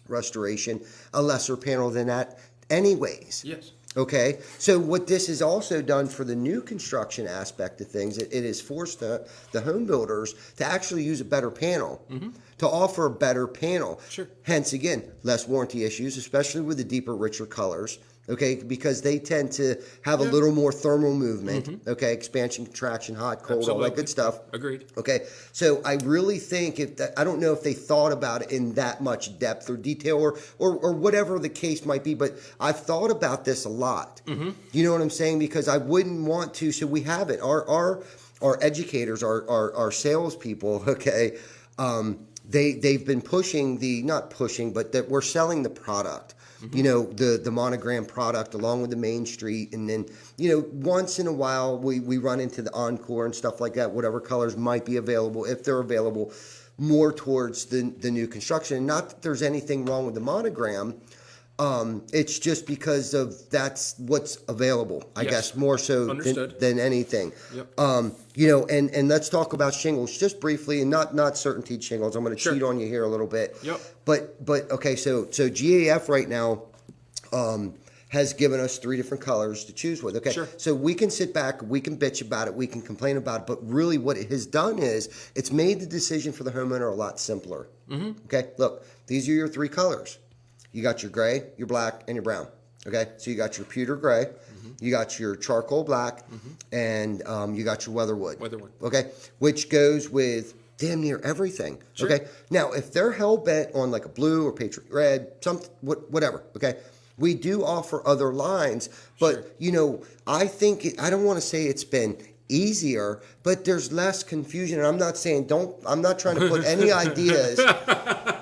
restoration a lesser panel than that anyways. Yes. Okay, so what this has also done for the new construction aspect of things, it has forced the home builders to actually use a better panel, to offer a better panel. Sure. Hence, again, less warranty issues, especially with the deeper, richer colors. Okay, because they tend to have a little more thermal movement. Okay, expansion, contraction, hot, cold, all that good stuff. Agreed. Okay, so I really think I don't know if they thought about it in that much depth or detail or whatever the case might be, but I've thought about this a lot. You know what I'm saying? Because I wouldn't want to. So we have it. Our educators, our salespeople. Okay, they've been pushing not pushing, but that we're selling the product. You know, the monogram product along with the Main Street. And then, you know, once in a while we run into the Encore and stuff like that, whatever colors might be available, if they're available, more towards the new construction. Not that there's anything wrong with the monogram. It's just because of that's what's available, I guess, more so than anything. You know, and let's talk about shingles just briefly, and not CertainTeed shingles. I'm going to cheat on you here a little bit. But okay, so GAF right now has given us 3 different colors to choose with. Okay, so we can sit back, we can bitch about it, we can complain about it, but really what it has done is it's made the decision for the homeowner a lot simpler. Okay, look, these are your 3 colors. You got your gray, your black, and your brown. Okay, so you got your pewter gray, you got your charcoal black, and you got your weatherwood. Okay, which goes with damn near everything. Okay, now if they're hell bent on like a blue or patriot red, something, whatever. Okay, we do offer other lines, but you know, I think I don't want to say it's been easier, but there's less confusion. And I'm not saying I'm not trying to put any ideas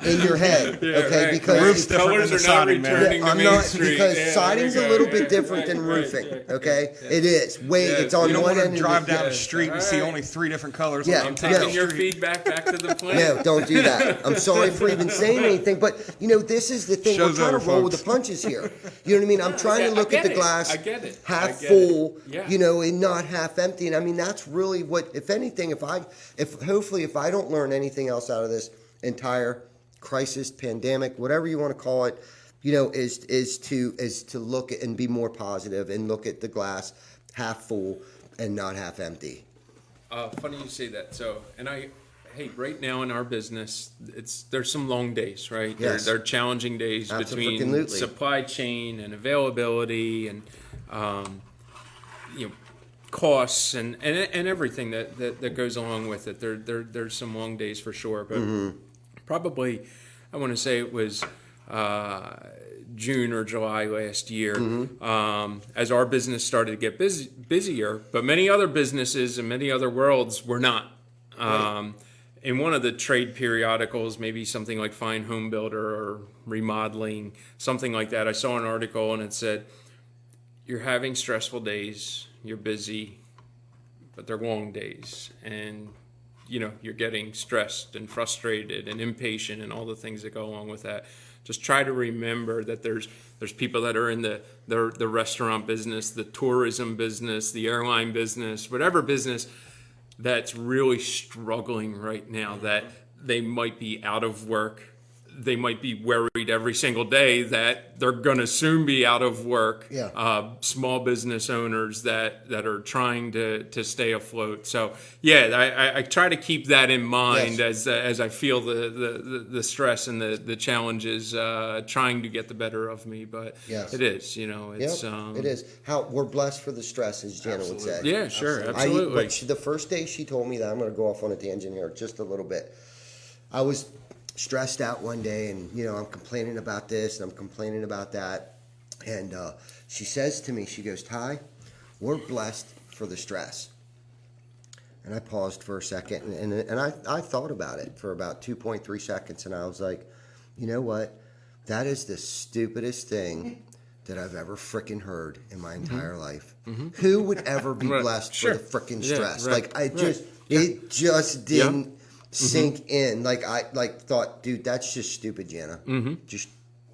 in your head, okay? Because colors are not returning to Main Street. Because siding's a little bit different than roofing, okay? It is. It's on you don't one want end. to drive down the street and see only 3 different colors. I'm taking your feedback back to the plant. No, don't do that. I'm sorry for even saying anything, but you know, this is the thing. We're trying to roll with the punches here. You know what I mean? I'm trying to look at the glass half full, you know, and not half empty. And I mean, that's really what, if anything, hopefully if I don't learn anything else out of this entire crisis, pandemic, whatever you want to call it, you know, is to look at and be more positive and look at the glass half full and not half empty. Funny you say that. So, and hey, right now in our business, there's some long days, right? Yes. There are challenging days between supply chain and availability and you know, costs and everything that goes along with it. There's some long days for sure, but probably I want to say it was June or July last year, as our business started to get busier, but many other businesses and many other worlds were not. In one of the trade periodicals, maybe something like Fine Home Builder or Remodeling, something like that, I saw an article and it said, you're having stressful days, you're busy, but they're long days. And, you're getting stressed and frustrated and impatient and all the things that go along with that. Just try to remember that there's people that are in the restaurant business, the tourism business, the airline business, whatever business that's really struggling right now, that they might be out of work. They might be worried every single day that they're going to soon be out of work. Small business owners that are trying to stay afloat. So I try to keep that in mind as I feel the stress and the challenges trying to get the better of me. But it is, it's it is. How we're blessed for the stress, as Jana would say. Yeah, sure, absolutely. The first day she told me that, I'm going to go off on a tangent here just a little bit. I was stressed out one day, and I'm complaining about this and I'm complaining about that, and she says to me, she goes, Ty, we're blessed for the stress. And I paused for a second, and I thought about it for about 2.3 seconds, and I was like, you know what, that is the stupidest thing that I've ever frickin' heard in my entire life. Who would ever be blessed for the frickin' stress? It just didn't sink in. Like I thought, dude, that's just stupid, Jana. Just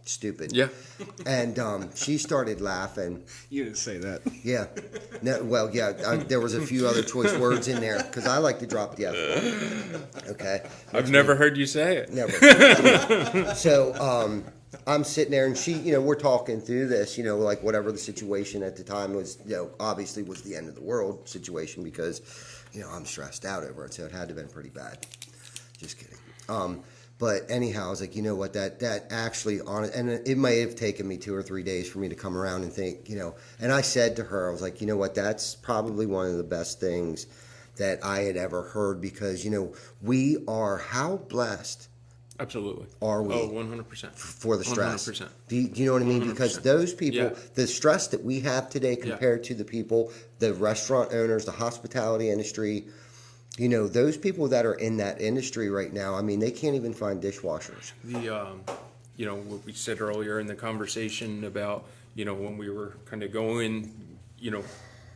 stupid. Yeah. And she started laughing. You didn't say that. Yeah. No, well, yeah. There was a few other choice words in there because I like to drop the F-bomb. Okay. I've never heard you say it. Never. So I'm sitting there, and she, we're talking through this, like whatever the situation at the time was, obviously was the end of the world situation because, I'm stressed out over it, so it had to have been pretty bad. Just kidding. But anyhow, I was like, you know what, that actually, and it may have taken me 2 or 3 days for me to come around and think, and I said to her, I was like, you know what, that's probably one of the best things that I had ever heard because, we are, how blessed absolutely are we? Oh, 100%. For the stress. 100%. Do you know what I mean? 100%. Because those people, the stress that we have today compared to the people, the restaurant owners, the hospitality industry, those people that are in that industry right now, I mean, they can't even find dishwashers. What we said earlier in the conversation about, when we were kind of going,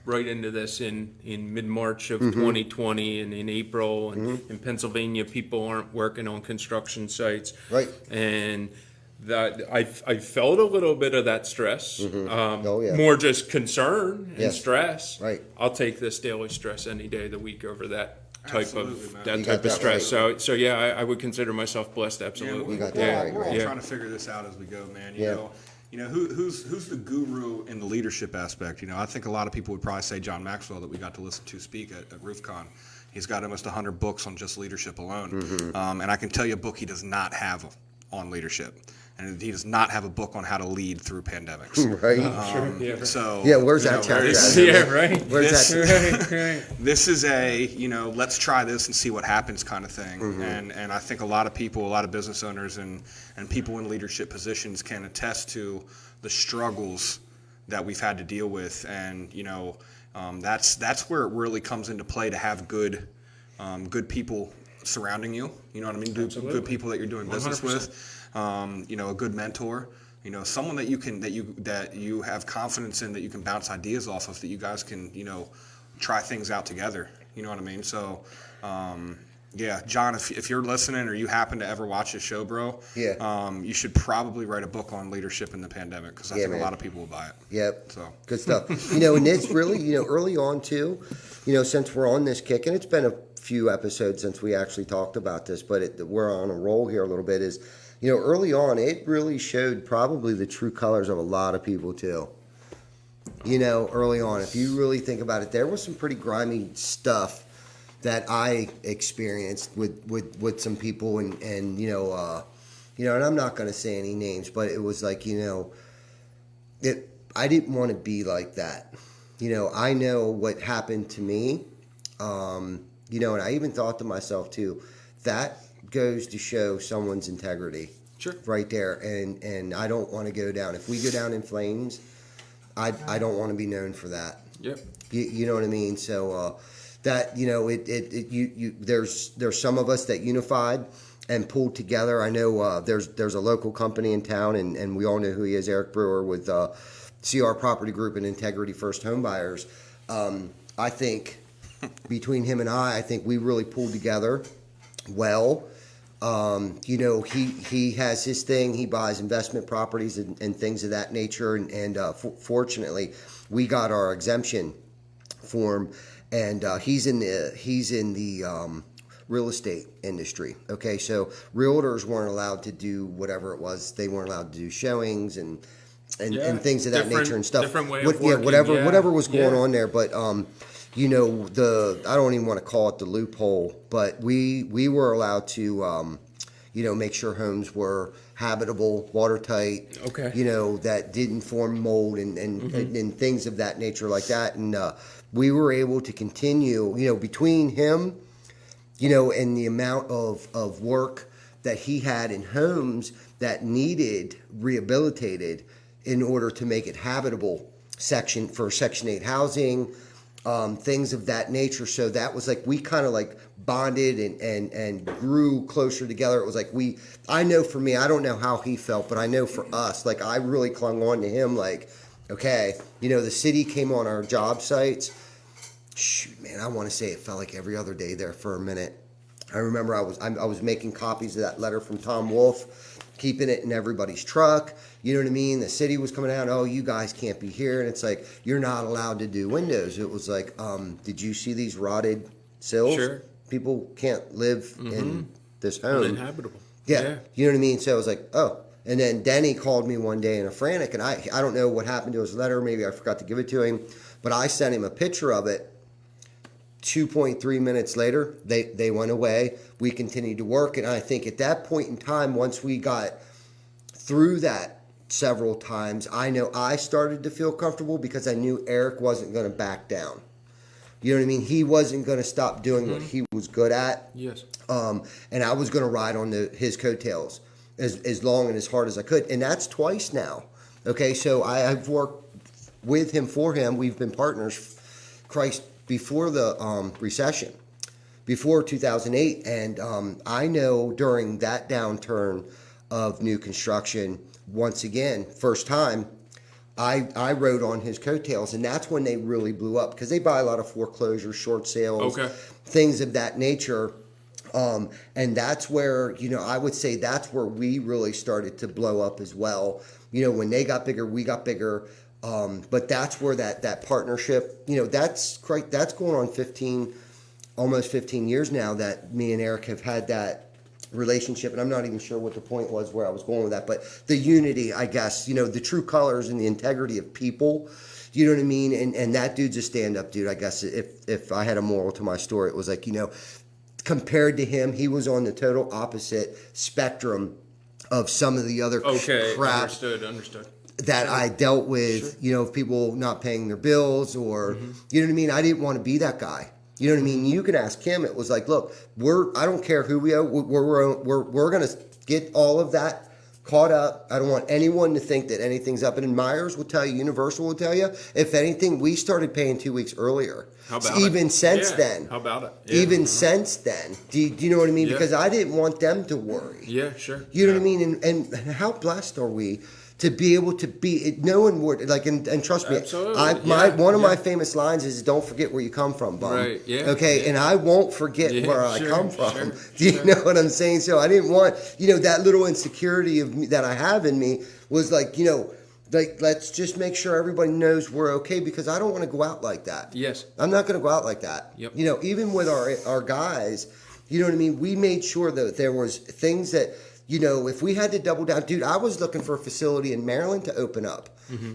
right into this in mid-March of 2020 and in April, and in Pennsylvania, people aren't working on construction sites. Right. And that I felt a little bit of that stress, more just concern and stress. Right. I'll take this daily stress any day of the week over that type of stress. Right. So I would consider myself blessed. Absolutely. We're all trying to figure this out as we go, man. You know, who's the guru in the leadership aspect? I think a lot of people would probably say John Maxwell that we got to listen to speak at RoofCon. He's got almost 100 books on just leadership alone, and I can tell you a book he does not have on leadership. And he does not have a book on how to lead through pandemics. Right. So where's that chapter? Where's that? Right. This is a let's try this and see what happens kind of thing. And I think a lot of people, a lot of business owners, and people in leadership positions can attest to the struggles that we've had to deal with. And that's where it really comes into play to have good people surrounding you. You know what I mean? Good people that you're doing business 100%. With. A good mentor, someone that you have confidence in, that you can bounce ideas off of, that you guys can, try things out together. You know what I mean? So, John, if you're listening or you happen to ever watch this show, bro, you should probably write a book on leadership in the pandemic, because I think a lot of people will buy it. Yep. So good stuff. And it's really, early on too, since we're on this kick, and it's been a few episodes since we actually talked about this, but we're on a roll here a little bit, is early on, it really showed probably the true colors of a lot of people too. Early on, if you really think about it, there was some pretty grimy stuff that I experienced with some people, and I'm not going to say any names, but it was like, I didn't want to be like that. I know what happened to me, and I even thought to myself too, that goes to show someone's integrity. Sure. right there, and I don't want to go down. If we go down in flames, I don't want to be known for that. Yep. You know what I mean? So that there's some of us that unified and pulled together. I know there's a local company in town, and we all know who he is, Eric Brewer with CR Property Group and Integrity First Home Buyers. I think between him and I think we really pulled together well. He has his thing. He buys investment properties and things of that nature. And fortunately, we got our exemption form, and he's in the real estate industry. Okay, so realtors weren't allowed to do whatever it was. They weren't allowed to do showings and things of that nature and stuff. Different way of working. Whatever was going on there, but. I don't even want to call it the loophole, but we were allowed to, make sure homes were habitable, watertight. Okay. That didn't form mold and things of that nature like that. And we were able to continue, between him, and the amount of work that he had in homes that needed rehabilitated in order to make it habitable Section 8 housing. Things of that nature. So that was like, we kind of like bonded and grew closer together. It was like I know for me, I don't know how he felt, but I know for us, like I really clung on to him like, okay, the city came on our job sites. Shoot, man, I want to say it felt like every other day there for a minute. I remember I was making copies of that letter from Tom Wolfe, keeping it in everybody's truck. You know what I mean? The city was coming out, oh, you guys can't be here. And it's like, you're not allowed to do windows. It was like, did you see these rotted sills? Sure. People can't live in this home. Uninhabitable. Yeah. You know what I mean? So I was like, oh. And then Denny called me one day in a frantic, and I don't know what happened to his letter. Maybe I forgot to give it to him. But I sent him a picture of it. 2.3 minutes later, they went away. We continued to work. And I think at that point in time, once we got through that several times, I know I started to feel comfortable because I knew Eric wasn't going to back down. You know what I mean? He wasn't going to stop doing what he was good at. Yes. And I was going to ride on his coattails as long and as hard as I could. And that's twice now. Okay, so I've worked with him, for him. We've been partners, before the recession, before 2008. And I know during that downturn of new construction, once again, first time, I rode on his coattails, and that's when they really blew up because they buy a lot of foreclosures, short sales, things of that nature. And that's where, I would say that's where we really started to blow up as well. When they got bigger, we got bigger. But that's where that partnership, that's going on almost 15 years now that me and Eric have had that relationship. And I'm not even sure what the point was where I was going with that, but the unity, I guess, the true colors and the integrity of people, you know what I mean? And that dude's a stand-up dude, I guess. If I had a moral to my story, it was like, compared to him, he was on the total opposite spectrum of some of the other crap. Understood. That I dealt with, people not paying their bills or, you know what I mean? I didn't want to be that guy. You know what I mean? You can ask him. It was like, look, I don't care who we are. We're going to get all of that caught up. I don't want anyone to think that anything's up. And Myers will tell you, Universal will tell you, if anything, we started paying 2 weeks earlier. How about even it? since then. How about it? Yeah. Even since then. Do you know what I mean? Yeah. Because I didn't want them to worry. Yeah, sure. You know what I mean? And how blessed are we to be able to be, no one would, like, and trust me, one of my famous lines is, don't forget where you come from, bum. Right, yeah. Okay, yeah. And I won't forget where I come from. Do you know what I'm saying? So I didn't want, that little insecurity of me, that I have in me was like, like, let's just make sure everybody knows we're okay, because I don't want to go out like that. Yes. I'm not going to go out like that. Yep. Even with our guys, you know what I mean? We made sure that there was things that, if we had to double down, dude, I was looking for a facility in Maryland to open up.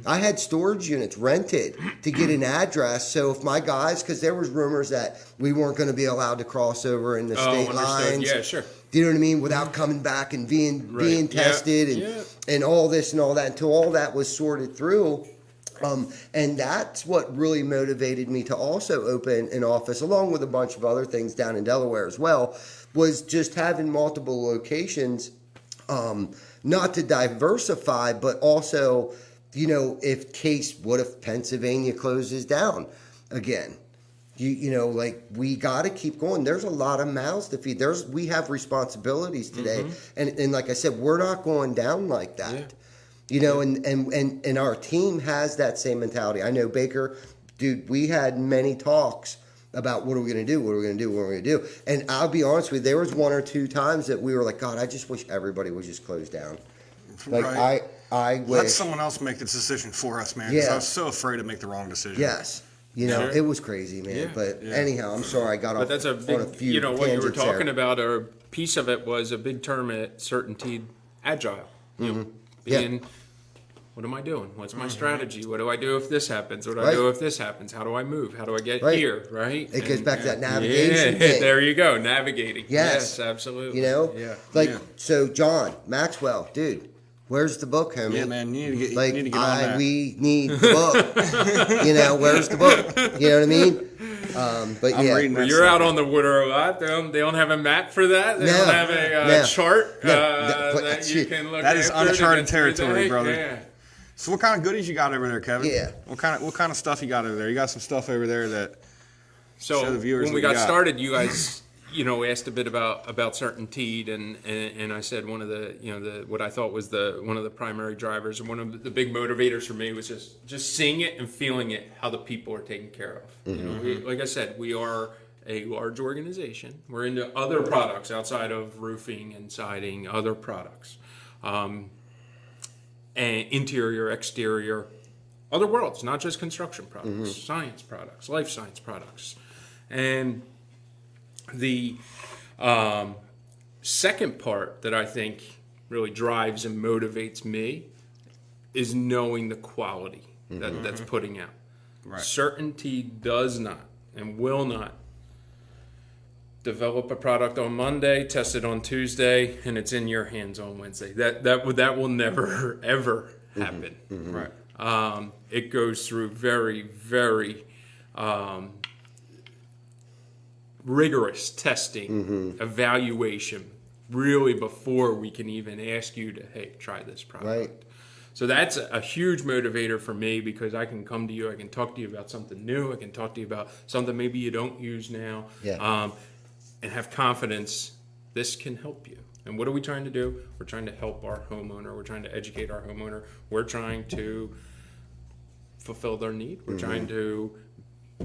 I had storage units rented to get an address. So if my guys, because there was rumors that we weren't going to be allowed to cross over in the state lines. Yeah, sure. Do you know what I mean? Without coming back and being tested and all this and all that, until all that was sorted through. And that's what really motivated me to also open an office, along with a bunch of other things down in Delaware as well, was just having multiple locations not to diversify, but also, what if Pennsylvania closes down again? Like we got to keep going. There's a lot of mouths to feed. We have responsibilities today, and like I said, we're not going down like that. Yeah. And our team has that same mentality. I know Baker, dude. We had many talks about what are we going to do, what are we going to do, what are we going to do. And I'll be honest with you, there was 1 or 2 times that we were like, God, I just wish everybody would just close down. Like Right. I wish. Let someone else make the decision for us, man. 'Cause Yeah. I was so afraid to make the wrong decision. Yes. Sure. It was crazy, man. Yeah. But anyhow, I'm sorry I got off But that's a on a big, few what you were tangents talking there. about, or a piece of it was a big term at CertainTeed, agile. Being, what am I doing? What's my strategy? What do I do if this happens? What do I do if this happens? How do I move? How do I get here? Right? It goes back to that navigation Yeah, thing. there you go, navigating. Yes. Absolutely. So John Maxwell, dude, where's the book, homie? Yeah, man. You need to get on that. We need the book. Where's the book? You know what I mean? But I'm reading that You're out on the water a lot. They don't have a map for that. They don't have a chart that you can look at. That is uncharted territory, day. brother. Yeah. So what kind of goodies you got over there, Kevin? Yeah. What kind of stuff you got over there? You got some stuff over there that So show the viewers when we what you got got. started, you guys, asked a bit about CertainTeed, and I said one of the what I thought was one of the primary drivers and one of the big motivators for me was just seeing it and feeling it, how the people are taken care of. Like I said, we are a large organization. We're into other products outside of roofing and siding, other products. And interior, exterior, other worlds, not just construction products, science products, life science products. And the second part that I think really drives and motivates me is knowing the quality that's putting out. Right. CertainTeed does not and will not develop a product on Monday, test it on Tuesday, and it's in your hands on Wednesday. That will never ever happen. right. It goes through very, very rigorous testing, evaluation, really before we can even ask you to, hey, try this product. Right. So that's a huge motivator for me, because I can come to you, I can talk to you about something new, I can talk to you about something maybe you don't use now, and have confidence this can help you. And what are we trying to do? We're trying to help our homeowner. We're trying to educate our homeowner. We're trying to fulfill their need. We're trying to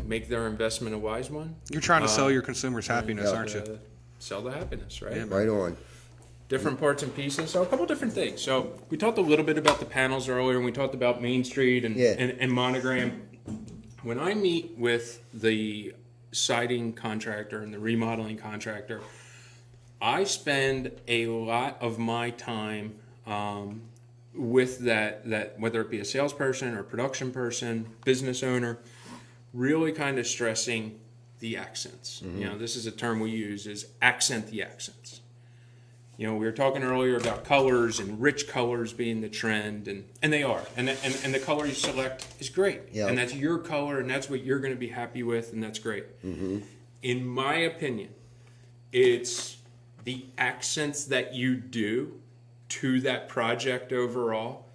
make their investment a wise one. You're trying to sell your consumers happiness, aren't you? Sell the happiness, right? Yeah, Right on. Different parts and pieces. So a couple different things. So we talked a little bit about the panels earlier, and we talked about Main Street and Monogram. When I meet with the siding contractor and the remodeling contractor, I spend a lot of my time with that whether it be a salesperson or production person, business owner, really kind of stressing the accents. This is a term we use, is accent the accents. We were talking earlier about colors and rich colors being the trend, and they are. And the color you select is great. Yeah. And that's your color, and that's what you're going to be happy with, and that's great. In my opinion, it's the accents that you do to that project overall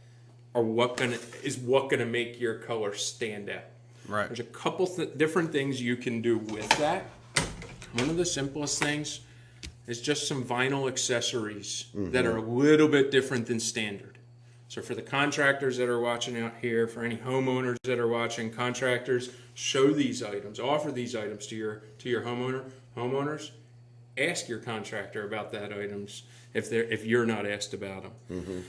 are what gonna make your color stand out. Right. There's a couple different things you can do with that. One of the simplest things is just some vinyl accessories that are a little bit different than standard. So for the contractors that are watching out here, for any homeowners that are watching, contractors, show these items, offer these items to your homeowners. Ask your contractor about that items if you're not asked about them.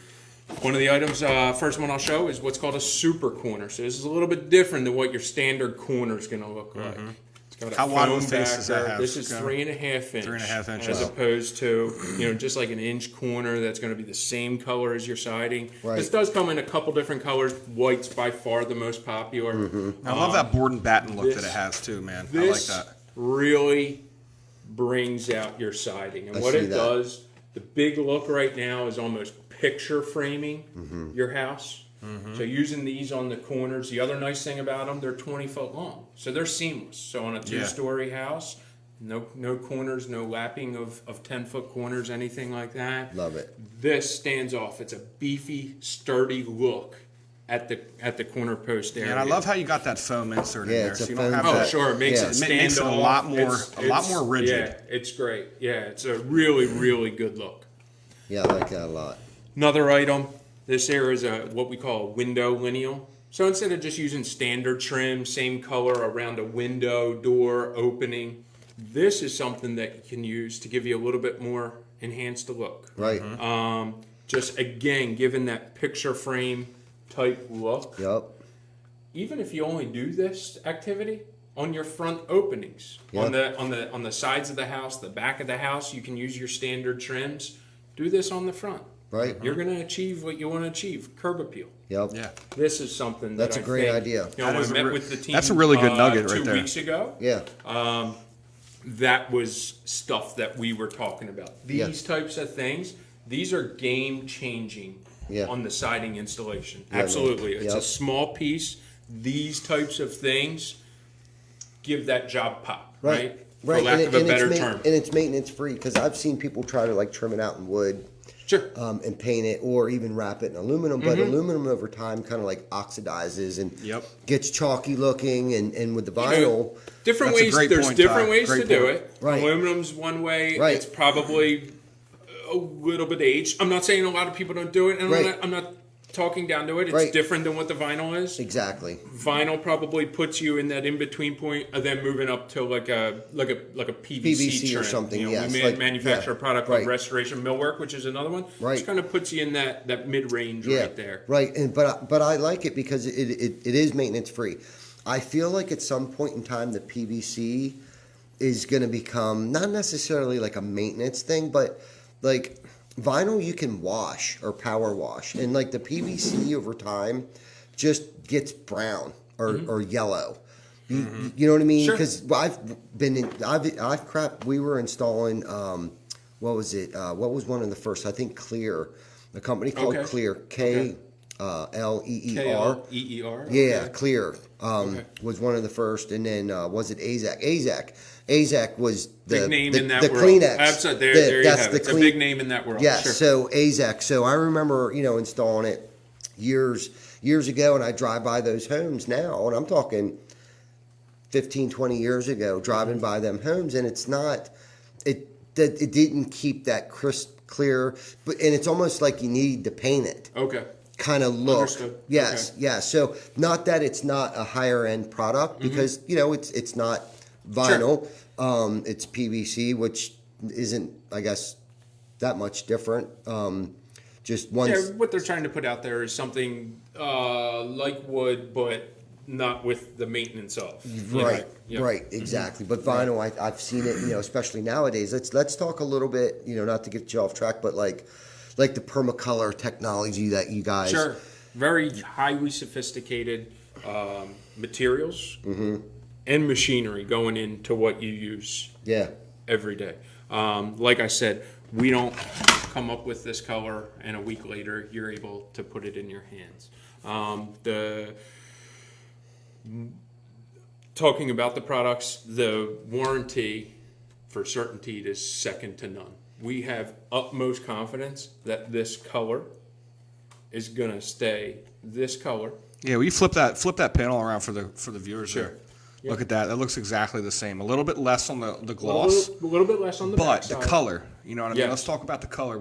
One of the items, first one I'll show, is what's called a super corner. So this is a little bit different than what your standard corner is going to look like. It's got a How wide of a foam face does that backer. have? This is 3.5 inch. 3.5 inches. As opposed to, just like an inch corner that's going to be the same color as your siding. Right. This does come in a couple different colors. White's by far the most popular. I love that board and batten look that this- it has too, man. I like This that. really brings out your siding. And I what see it that. does, the big look right now is almost picture framing your house. So using these on the corners. The other nice thing about them, they're 20 foot long. So they're seamless. So on a 2-story house, No corners, no lapping of 10-foot corners, anything like that. Love it. This stands off. It's a beefy, sturdy look at the corner post area. And I love how you got that foam insert in there. It's a so you foam don't have Oh, that. sure, it makes Yeah. it It stand makes it a off. lot more rigid. Yeah, it's great. Yeah, it's a really, really good look. Yeah, I like that a lot. Another item, this here is what we call a window lineal. So instead of just using standard trim, same color around a window, door, opening, this is something that you can use to give you a little bit more enhanced look. Right. Just again, given that picture frame type look. Yep. Even if you only do this activity on your front openings, on the sides of the house, the back of the house, you can use your standard trims. Do this on the front. Right. You're going to achieve what you want to achieve. Curb appeal. Yep. Yeah. This is something That's that a great I think, idea. You know, That is I a met re- with the team. that's a really good nugget right 2 there. weeks ago. Yeah. That was stuff that we were talking about. These types of things. These are game changing on the siding installation. Yeah, Absolutely. man. It's Yep. a small piece. These types of things give that job pop, right? For lack of a better term. And it's maintenance free because I've seen people try to like trim it out in wood. Sure. And paint it or even wrap it in aluminum, but aluminum over time kind of like oxidizes and gets chalky looking, and with the vinyl, different That's a ways. great There's point, different Ty. ways Great to do point. it. Right. Aluminum's one way. Right. It's probably a little bit aged. I'm not saying a lot of people don't do it, and Right. I'm not talking down to it. It's Right. different than what the vinyl is. exactly. Vinyl probably puts you in that in between point of then moving up to like a PVC PVC or trim. something, You know, yes, we like- manufacture yeah, a product right. called Restoration Millwork, which is another one. Right. Which kind of puts you in that mid range Yeah, right there. right. And but I like it because it is maintenance free. I feel like at some point in time the PVC is going to become not necessarily like a maintenance thing, but like vinyl you can wash or power wash, and like the PVC over time just gets brown or yellow. You know what I mean? Sure. Because we were installing what was it? What was one of the first? I think Clear, a company called Okay. Clear, K-L-E-E-R. K-L-E-E-R. Yeah, Clear was one of the first, and then was it AZAC? AZAC was the Big name the, in that the world. Kleenex. Absolutely. The- There you that's have the it. It's a clean- big name in that world. Yes, Sure. so AZAC. So I remember, installing it years ago, and I drive by those homes now, and I'm talking 15, 20 years ago, driving by them homes, and it's not, it didn't keep that crisp, clear, and it's almost like you need to paint it. Okay. Kind of look. Understood. Yes, Okay. yes. So not that it's not a higher end product because it's not vinyl. It's PVC, which isn't, I guess, that much different. Just one. Yeah, what they're trying to put out there is something like wood, but not with the maintenance of. Right, Yeah. right, exactly. But vinyl, I've seen it, especially nowadays. Let's talk a little bit, not to get you off track, but like the permacolor technology that you guys. Sure. Very highly sophisticated materials and machinery going into what you use Yeah. every day. Like I said, we don't come up with this color and a week later you're able to put it in your hands. Talking about the products, the warranty for CertainTeed is second to none. We have utmost confidence that this color is going to stay this color. Yeah, will you flip that panel around for the viewers? Sure. There? Yeah. Look at that. That looks exactly the same. A little bit less on the gloss, A little bit less on the but the backside. color. You know what I mean? Yes. Let's talk about the color.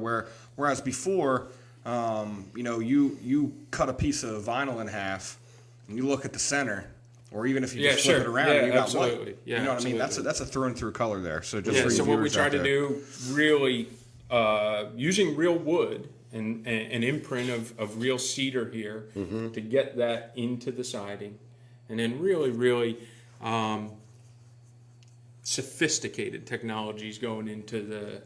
Whereas before, you cut a piece of vinyl in half, and you look at the center, or even if you just flip it around, Yeah, and you got absolutely. white. Yeah, you know what I mean? absolutely. That's a through and through color there. So just Yeah, for you so what we viewers try out to there. do, really, using real wood and an imprint of real cedar here to get that into the siding, and then really sophisticated technologies going into the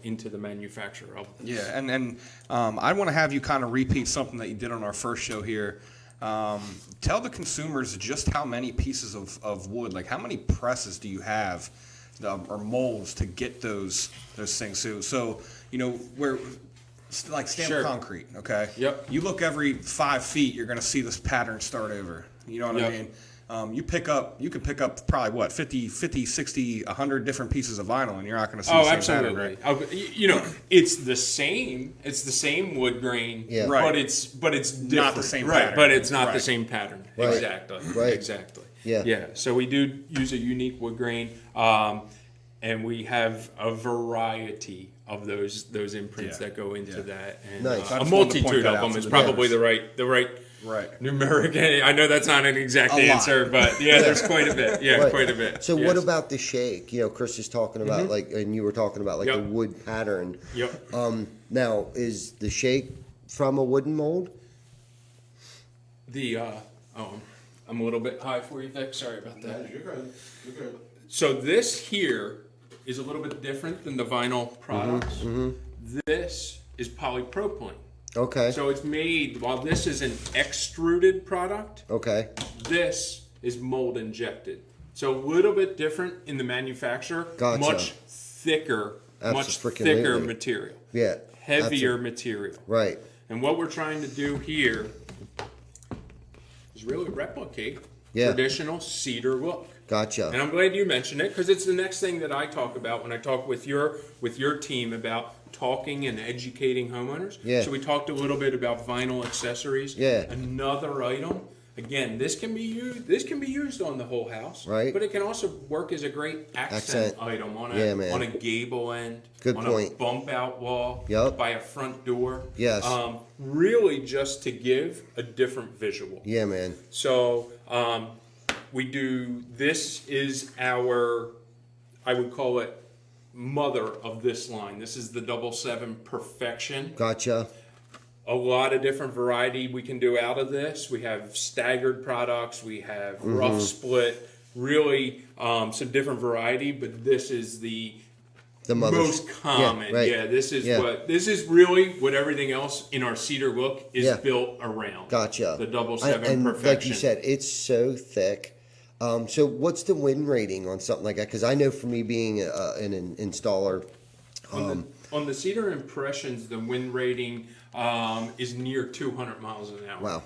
into the manufacture of them. Yeah, and I want to have you kind of repeat something that you did on our first show here. Tell the consumers just how many pieces of wood, like how many presses do you have or molds to get those things. So where like stamped Sure. concrete, okay? Yep. You look every 5 feet, you're going to see this pattern start over. You know what I Yep. mean? you can pick up probably what 50, 60, 100 different pieces of vinyl, and you're not going to see Oh, the same absolutely. pattern, right? You know, it's the same wood grain, Right. but it's different. Not the same right, pattern. but it's not the Right. same pattern. Right. Exactly. Right. Exactly. Yeah. So we do use a unique wood grain, and we have a variety of those imprints that go into that, and Nice. a I just wanted to point multitude that of out them to is the probably viewers. the right Right. numeric. I know that's not an exact A lot. answer, but yeah, there's quite a bit. Yeah, Right. quite a bit. So Yes. what about the shake? You know, Chris is talking about and you were talking about Yep. the wood pattern. Yep. Now, is the shake from a wooden mold? I'm a little bit high for you, Vic. Sorry about that. You're good. You're good. So this here is a little bit different than the vinyl products. This is polypropylene. Okay. So it's made, while this is an extruded product, Okay. this is mold injected. So a little bit different in the manufacture. Gotcha. Much thicker Abso-freaking-lutely. material. Yeah. Heavier material. Right. And what we're trying to do here is really replicate Yeah. traditional cedar look. Gotcha. And I'm glad you mentioned it, because it's the next thing that I talk about when I talk with your team about talking and educating homeowners. Yeah. So we talked a little bit about vinyl accessories. Yeah. Another item. Again, this can be used on the whole house. Right. But it can also work as a great accent item on Yeah, man. on a gable end. Good on point. a bump out wall. Yup. By a front door. Yes. Really just to give a different visual. Yeah, man. So we do, this is our, I would call it mother of this line. This is the 777 Perfection. Gotcha. A lot of different variety we can do out of this. We have staggered products. We have rough split. Really some different variety, but this is the mother's most common. Yeah, right. Yeah, this is really what everything else in our cedar look is built around. Gotcha. The 777 and Perfection. like you said, it's so thick. So what's the win rating on something like that? Because I know for me being an installer, on the Cedar Impressions, the wind rating is near 200 miles an hour. Wow.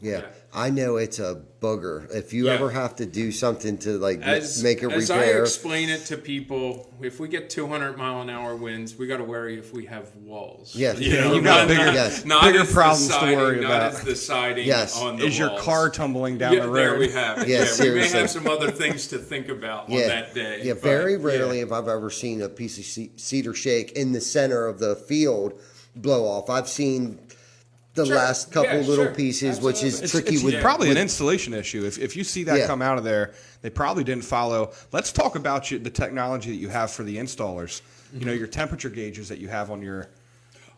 Yeah. I know it's a booger. If you ever have to do something to make a As I repair, explain it to people, if we get 200 mile an hour winds, we got to worry if we have walls. Yes. You got bigger problems to worry about. Not as the siding Yes. on the Is your walls. car tumbling down the road? There we have it. Yeah, we may seriously. have some other things to think about on that day. Yeah, but, very rarely have I ever seen a piece of cedar shake in the center of the field blow off. I've seen the last couple little pieces, which is tricky It's with probably an installation issue. If you see that come out of there, they probably didn't follow. Let's talk about the technology that you have for the installers. You know, your temperature gauges that you have on your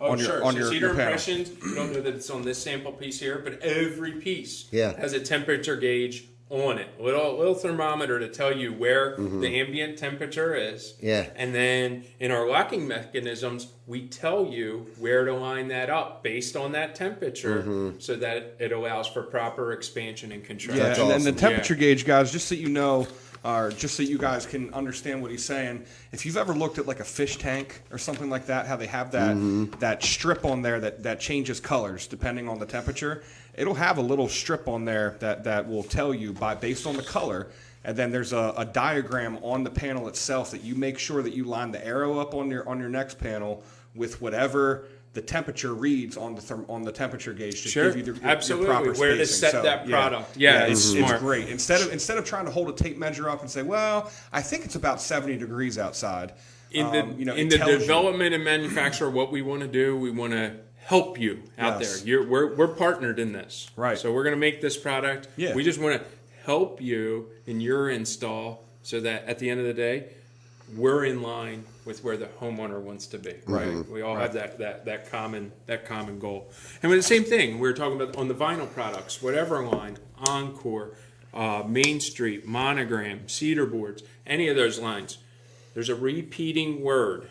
Cedar your panel. Impressions, you don't know that it's on this sample piece here, but every piece Yeah. has a temperature gauge on it. Little thermometer to tell you where the ambient temperature is. Yeah. And then in our locking mechanisms, we tell you where to line that up based on that temperature so that it allows for proper expansion and contraction. Yeah, That's and the awesome. temperature gauge, guys, just so you know, or just so you guys can understand what he's saying, if you've ever looked at like a fish tank or something like that, how they have that strip on there that changes colors depending on the temperature, it'll have a little strip on there that will tell you based on the color. And then there's a diagram on the panel itself that you make sure that you line the arrow up on your next panel with whatever the temperature reads on the temperature gauge to give you absolutely. your proper Where to spacing. set that product. Yeah, it's smart. It's great. Instead of trying to hold a tape measure up and say, well, I think it's about 70 degrees outside. In the development and manufacture, what we want to do, we want to help you out there. We're partnered in this. Right. So we're going to make this product. Yeah. We just want to help you in your install so that at the end of the day, we're in line with where the homeowner wants to be. Right. We all have that common goal. And with the same thing, we're talking about on the vinyl products, whatever line, Encore, Main Street, Monogram, Cedar Boards, any of those lines, there's a repeating word,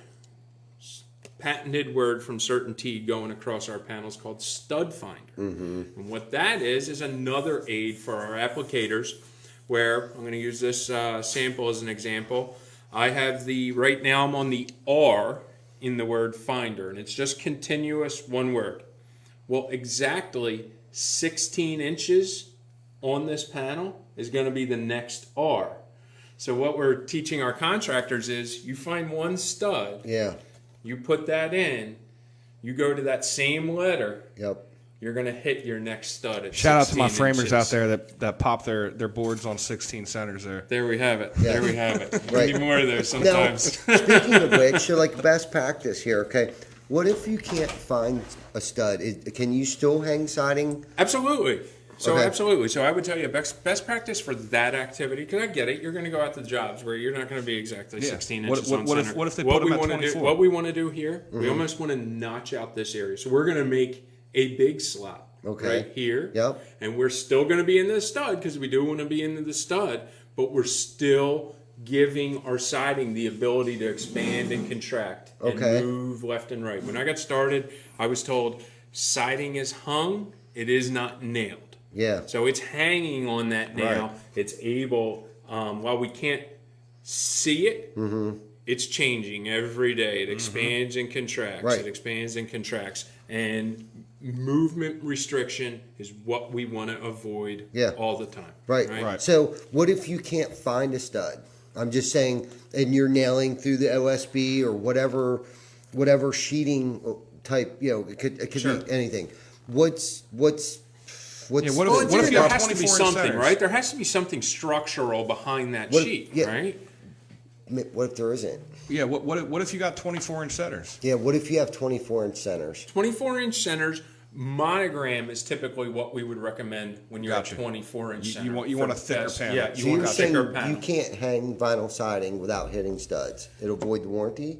patented word from CertainTeed going across our panels called Stud Finder. And what that is another aid for our applicators where, I'm going to use this sample as an example. I have right now I'm on the R in the word finder, and it's just continuous one word. Well, exactly 16 inches on this panel is going to be the next R. So what we're teaching our contractors is you find one stud, you put that in, you go to that same letter, you're going to hit your next stud at Shout out to my framers inches. out there that pop their boards on 16 centers there. There we have it. There we have it. We need more of those sometimes. Now, speaking of which, so like best practice here, okay? What if you can't find a stud? Can you still hang siding? Absolutely. So Okay. absolutely. So I would tell you best practice for that activity, because I get it, you're going to go out to jobs where you're not going to be exactly 16 inches on center. What if they put them at wanna 24? What we want to do here, we almost want to notch out this area. So we're going to make a big slot right here. Yep. And we're still going to be in the stud because we do want to be into the stud, but we're still giving our siding the ability to expand and contract and move left and right. When I got started, I was told siding is hung, it is not nailed. Yeah. So it's hanging on that nail. It's able, while we can't see it, it's changing every day. It expands and contracts. It expands and contracts. And movement restriction is what we want to avoid all the time. Right. So what if you can't find a stud? I'm just saying, and you're nailing through the OSB or whatever sheeting type, it could be anything. What if there has to be something, right? There has to be something structural behind that sheet, right? What if there isn't? Yeah, what if you got 24-inch centers? Yeah, what if you have 24-inch centers? 24-inch centers, monogram is typically what we would recommend when you're at 24-inch center. You want a thicker panel. Yeah, So you want you're a thicker saying panel. you can't hang vinyl siding without hitting studs. It'll void the warranty?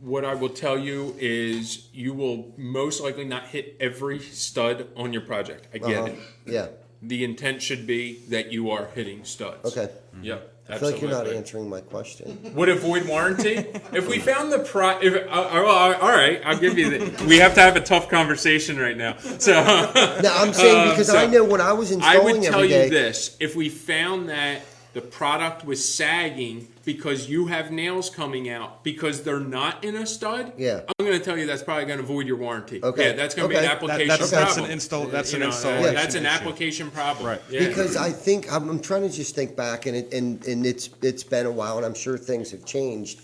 What I will tell you is you will most likely not hit every stud on your project. I get it. Yeah. The intent should be that you are hitting studs. Okay. Yep. I feel like you're not answering my question. Would it void warranty? If we found the all right, I'll give you the. We have to have a tough conversation right now. So. No, I'm saying because I know when I was installing I would tell every day, you this: if we found that the product was sagging because you have nails coming out because they're not in a stud, I'm going to tell you that's probably going to void your warranty. Okay. Yeah, that's going to be an application problem. That's an install. That's an installation. That's an issue. application problem. Right. Yeah. because I think I'm trying to just think back, and it's been a while, and I'm sure things have changed.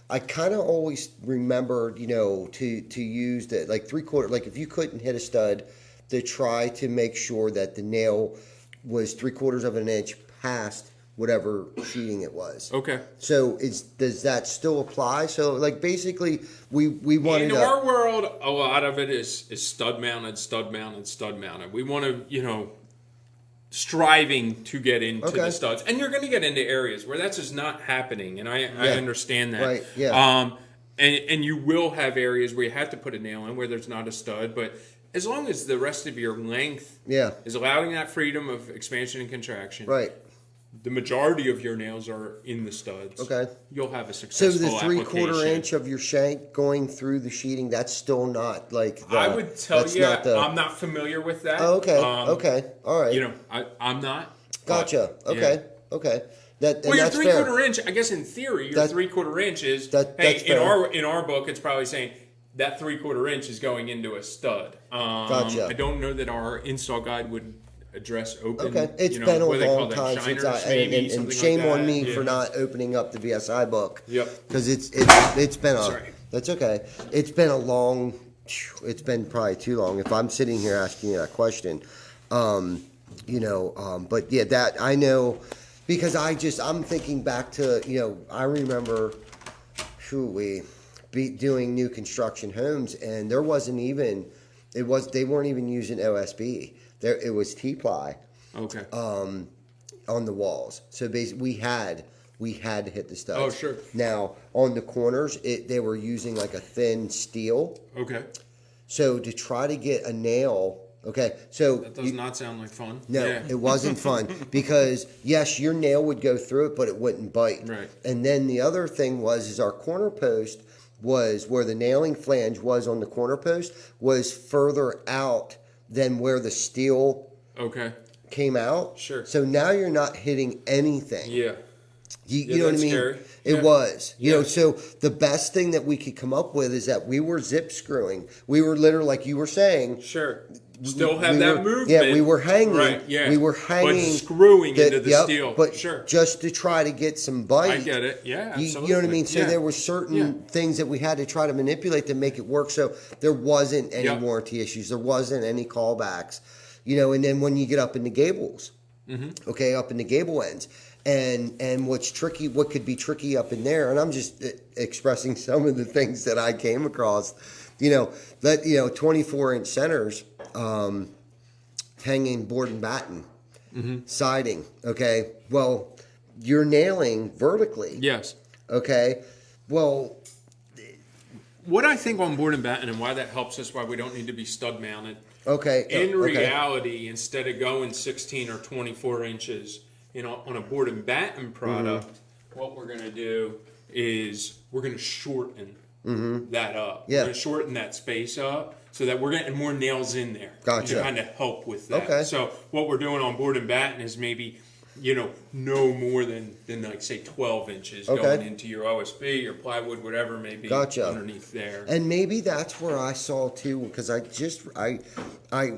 I kind of always remembered, to use that like 3/4, like if you couldn't hit a stud, to try to make sure that the nail was 3/4 of an inch past whatever sheeting it was. Okay. So does that still apply? So like basically we wanted in our world, a lot of it is stud mounted. We want to, striving to get into the studs, and you're going to get into areas where that's just not happening, and I understand that. Right. Yeah. And you will have areas where you have to put a nail in where there's not a stud, but as long as the rest of your length is allowing that freedom of expansion and contraction, Right. the majority of your nails are in the studs. Okay. You'll have a So successful the 3/4 application. inch of your shank going through the sheeting, that's still not like I would tell you, I'm not familiar with that. Oh, okay. Okay. All right. I'm not. Gotcha. But, Okay. Okay. Well, your that's 3/4 fair. inch, I guess in theory, your 3/4 inch is, that's in fair. our book, it's probably saying that 3/4 inch is going into a stud. Gotcha. I don't know that our install guide would address open. Okay, it's been a what do they call long that, time since shiners, and maybe, and something shame like on that. me Yeah. for not opening up the VSI book. Yep. Because it's been a Sorry. that's okay. It's been a long. It's been probably too long. If I'm sitting here asking you that question, but yeah, that I know because I'm thinking back to I remember we be doing new construction homes and there wasn't even they weren't even using OSB. It was T-ply. Okay. On the walls. So basically, we had to hit the studs. Oh, sure. Now on the corners, they were using like a thin steel. Okay. So to try to get a nail, so That does not sound like fun. no, Yeah. it wasn't fun because yes, your nail would go through it, but it wouldn't bite. Right. And then the other thing is our corner post was where the nailing flange was on the corner post was further out than where the steel came out. Sure. So now you're not hitting anything. Yeah. You know what I that's mean? scary. It Yeah. was. You know, Yeah. so the best thing that we could come up with is that we were zip screwing. We were literally, like you were saying, Sure. Still have that movement. Yeah, we were hanging. Right, yeah. We were hanging. But screwing into the steel. But sure. just to try to get some bite. I get it. Yeah, absolutely. You know what I mean? So yeah. there were certain things that we had to try to manipulate to make it work. So there wasn't any warranty issues. There wasn't any callbacks. You know, and then when you get up in the gables, okay, up in the gable ends, and what's tricky, what could be tricky up in there, and I'm just expressing some of the things that I came across. You know, 24-inch centers, hanging board and batten, siding. Okay, well, you're nailing vertically. Yes. Okay, well, what I think on board and batten and why that helps us, why we don't need to be stud mounted. Okay. In reality, instead of going 16 or 24 inches, on a board and batten product, what we're going to do is we're going to shorten that up. Yeah. We're going to shorten that space up so that we're getting more nails in there. Gotcha. To kind of help with that. Okay. So what we're doing on board and batten is maybe, no more than like say 12 inches going into your OSB, your plywood, whatever may be underneath there. And maybe that's where I saw too, because I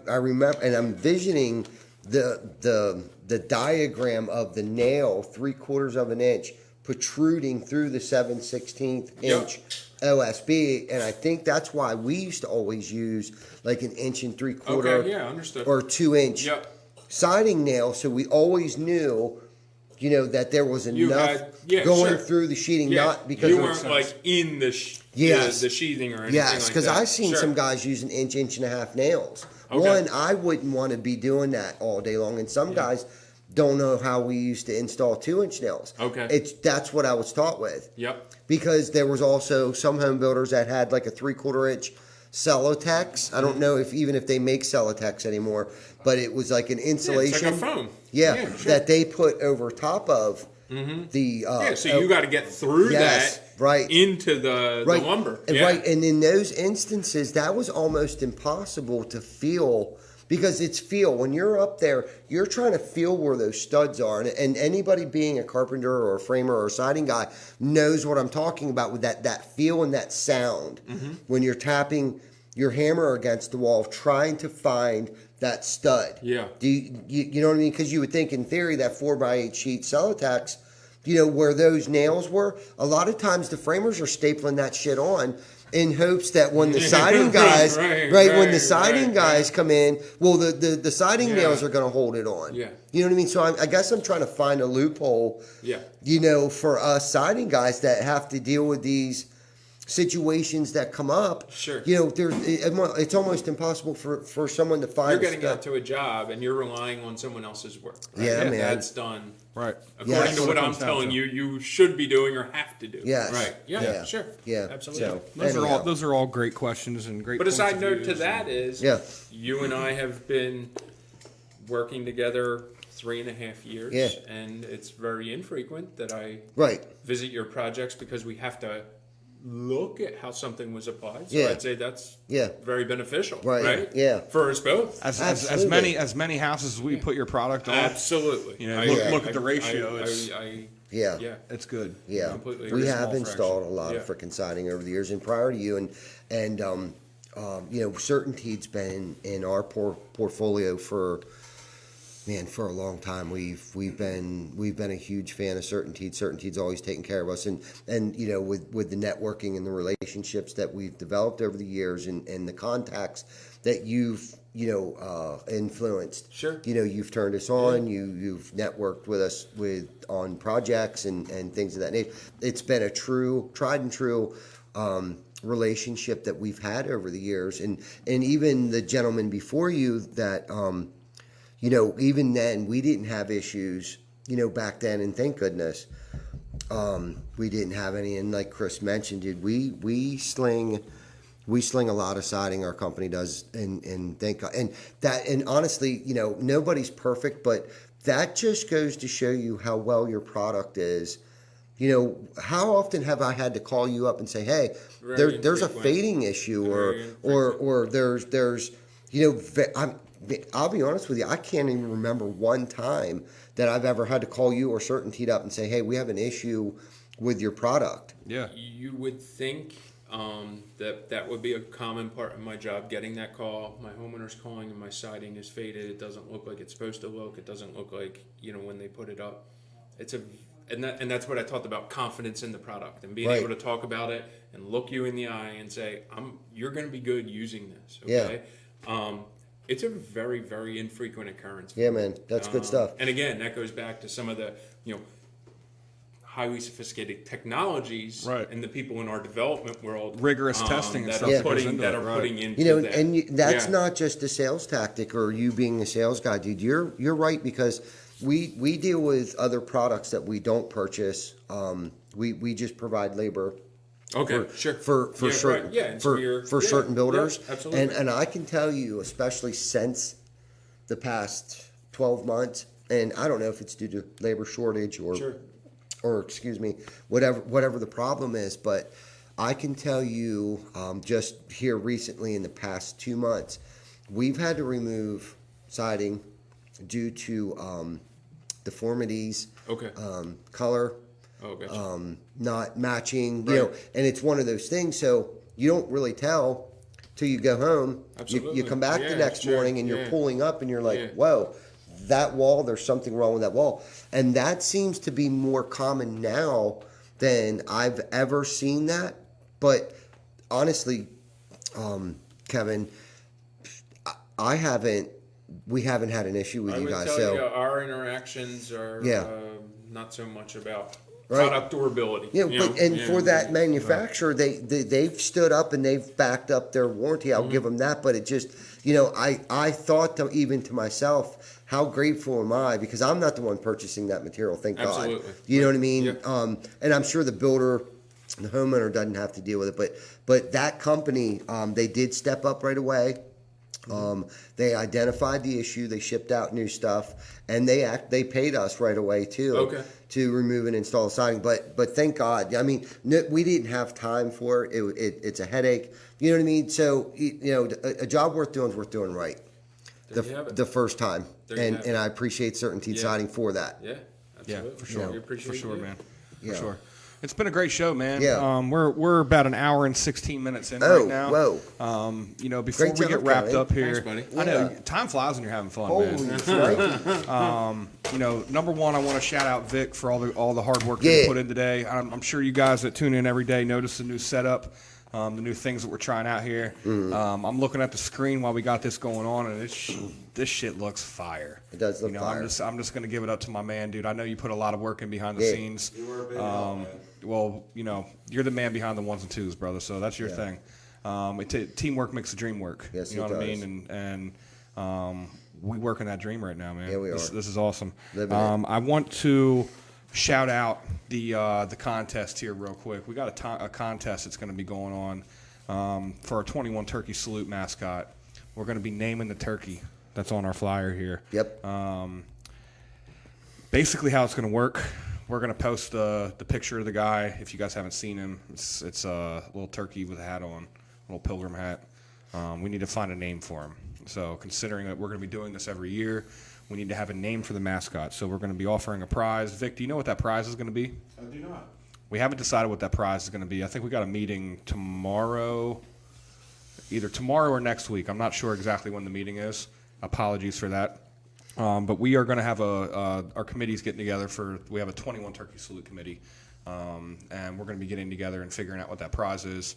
remember, and I'm visioning the diagram of the nail 3/4 of an inch protruding through the 7/16 inch OSB, and I think that's why we used to always use like an 1 3/4 understood. or 2-inch siding nail, so we always knew, that there was enough going through the sheeting, not because you weren't like in the sheathing or anything. Yes, because like that. I've seen some guys using inch and a half nails. Okay. One, I wouldn't want to be doing that all day long, and some guys don't know how we used to install 2-inch nails. Okay, that's what I was taught with. Yep. Because there was also some home builders that had like a 3/4 inch Celotex. I don't know if they make Celotex anymore, but it was like an insulation. It's like a foam. That they put over top of the. So you got to get through that into the lumber. Right, and in those instances, that was almost impossible to feel. Because it's feel. When you're up there, you're trying to feel where those studs are. And anybody being a carpenter or a framer or a siding guy knows what I'm talking about with that feel and that sound. When you're tapping your hammer against the wall, trying to find that stud. Yeah. Do you know what I mean? Because you would think in theory that 4x8 sheet Celotex, where those nails were, a lot of times the framers are stapling that shit on in hopes that when the siding guys, when the siding guys come in, well, the siding nails are going to hold it on. Yeah. You know what I mean? So I guess I'm trying to find a loophole, for us siding guys that have to deal with these situations that come up. Sure. It's almost impossible for someone to find. You're getting out to a job and you're relying on someone else's work. Right? Yeah, man. That's done. Right. According to what I'm telling you, you should be doing or have to do. Yes. Right. Yeah. Sure. Yeah. Absolutely. So, those are all great questions and great. But a side note to that is, you and I have been working together 3.5 years. Yeah. And it's very infrequent that I visit your projects because we have to look at how something was applied. So I'd say that's very beneficial. Right. Yeah. For us both. As many houses as we put your product on. Absolutely. Look at the ratio. It's good. Yeah. We have installed a lot of frickin' siding over the years, and prior to you, and CertainTeed's been in our portfolio for a long time. We've been a huge fan of CertainTeed. CertainTeed's always taken care of us, and with the networking and the relationships that we've developed over the years, and the contacts that you've influenced. Sure. You've turned us on. You've networked with us on projects and things of that nature. It's been a tried and true relationship that we've had over the years, and even the gentleman before you that. Even then we didn't have issues, back then, and thank goodness, we didn't have any. And like Chris mentioned, dude, we sling a lot of siding, our company does, and thank God. And honestly, nobody's perfect, but that just goes to show you how well your product is. How often have I had to call you up and say, hey, there's a fading issue, or there's I'll be honest with you, I can't even remember one time that I've ever had to call you or CertainTeed up and say, hey, we have an issue with your product. Yeah. You would think That would be a common part of my job, getting that call. My homeowner's calling and my siding is faded. It doesn't look like it's supposed to look. It doesn't look like, when they put it up. And that's what I talked about, confidence in the product and being able to talk about it and look you in the eye and say, you're going to be good using this. Okay. Yeah. It's a very, very infrequent occurrence. Yeah, man, that's good stuff. And again, that goes back to some of the, highly sophisticated technologies and the people in our development world, rigorous testing and that stuff are putting into that. And that's not just a sales tactic or you being a sales guy, dude. You're right, because we deal with other products that we don't purchase. We just provide labor. Okay, for certain builders. Yeah, absolutely. And I can tell you, especially since the past 12 months, and I don't know if it's due to labor shortage or excuse me, whatever the problem is, but I can tell you, just here recently in the past 2 months, we've had to remove siding due to deformities, color, not matching, and it's one of those things. So you don't really tell till you go home. You come back the next morning and you're pulling up and you're like, whoa, that wall, there's something wrong with that wall. And that seems to be more common now than I've ever seen that. But honestly, Kevin, we haven't had an issue with you guys. So our interactions are not so much about product durability. For that manufacturer, they've stood up and they've backed up their warranty. I'll give them that. But it just, I thought even to myself, how grateful am I? Because I'm not the one purchasing that material, thank God. You know what I mean? Yeah. And I'm sure the builder, the homeowner doesn't have to deal with it. But that company, they did step up right away. They identified the issue. They shipped out new stuff, and they paid us right away too to remove and install siding. But thank God. I mean, we didn't have time for it. It's a headache. You know what I mean? So a job worth doing is worth doing right. The first time, and I appreciate CertainTeed Siding for that. Yeah, absolutely. Yeah, for sure. We appreciate for sure, you. Man. Yeah. For sure. It's been a great show, man. Yeah. We're about an hour and 16 minutes in right now. Whoa. Before we get wrapped up here, thanks, buddy. I know time flies when you're having fun, man. Right. Number one, I want to shout out Vic for all the hard work that he put in today. I'm sure you guys that tune in every day notice the new setup, the new things that we're trying out here. Mm-hmm. I'm looking at the screen while we got this going on, and this shit looks fire. It does look fire. I'm just going to give it up to my man, dude. I know you put a lot of work in behind the scenes. You were a big help, man. Well, you're the man behind the ones and twos, brother. So that's your thing. Teamwork makes the dream work. Yes, you know it what does. I mean? And we work in that dream right now, man. Yeah, we are. This is awesome. I want to shout out the contest here real quick. We got a contest that's going to be going on for our 21 Turkey Salute mascot. We're going to be naming the turkey that's on our flyer here. Yep. Basically, how it's going to work. We're going to post the picture of the guy. If you guys haven't seen him, it's a little turkey with a hat on, a little pilgrim hat. We need to find a name for him. So considering that we're going to be doing this every year, we need to have a name for the mascot. So we're going to be offering a prize. Vic, do you know what that prize is going to be? I do not. We haven't decided what that prize is going to be. I think we got a meeting tomorrow, either tomorrow or next week. I'm not sure exactly when the meeting is. Apologies for that. But we are going to have our committee's getting together we have a 21 Turkey Salute committee, and we're going to be getting together and figuring out what that prize is.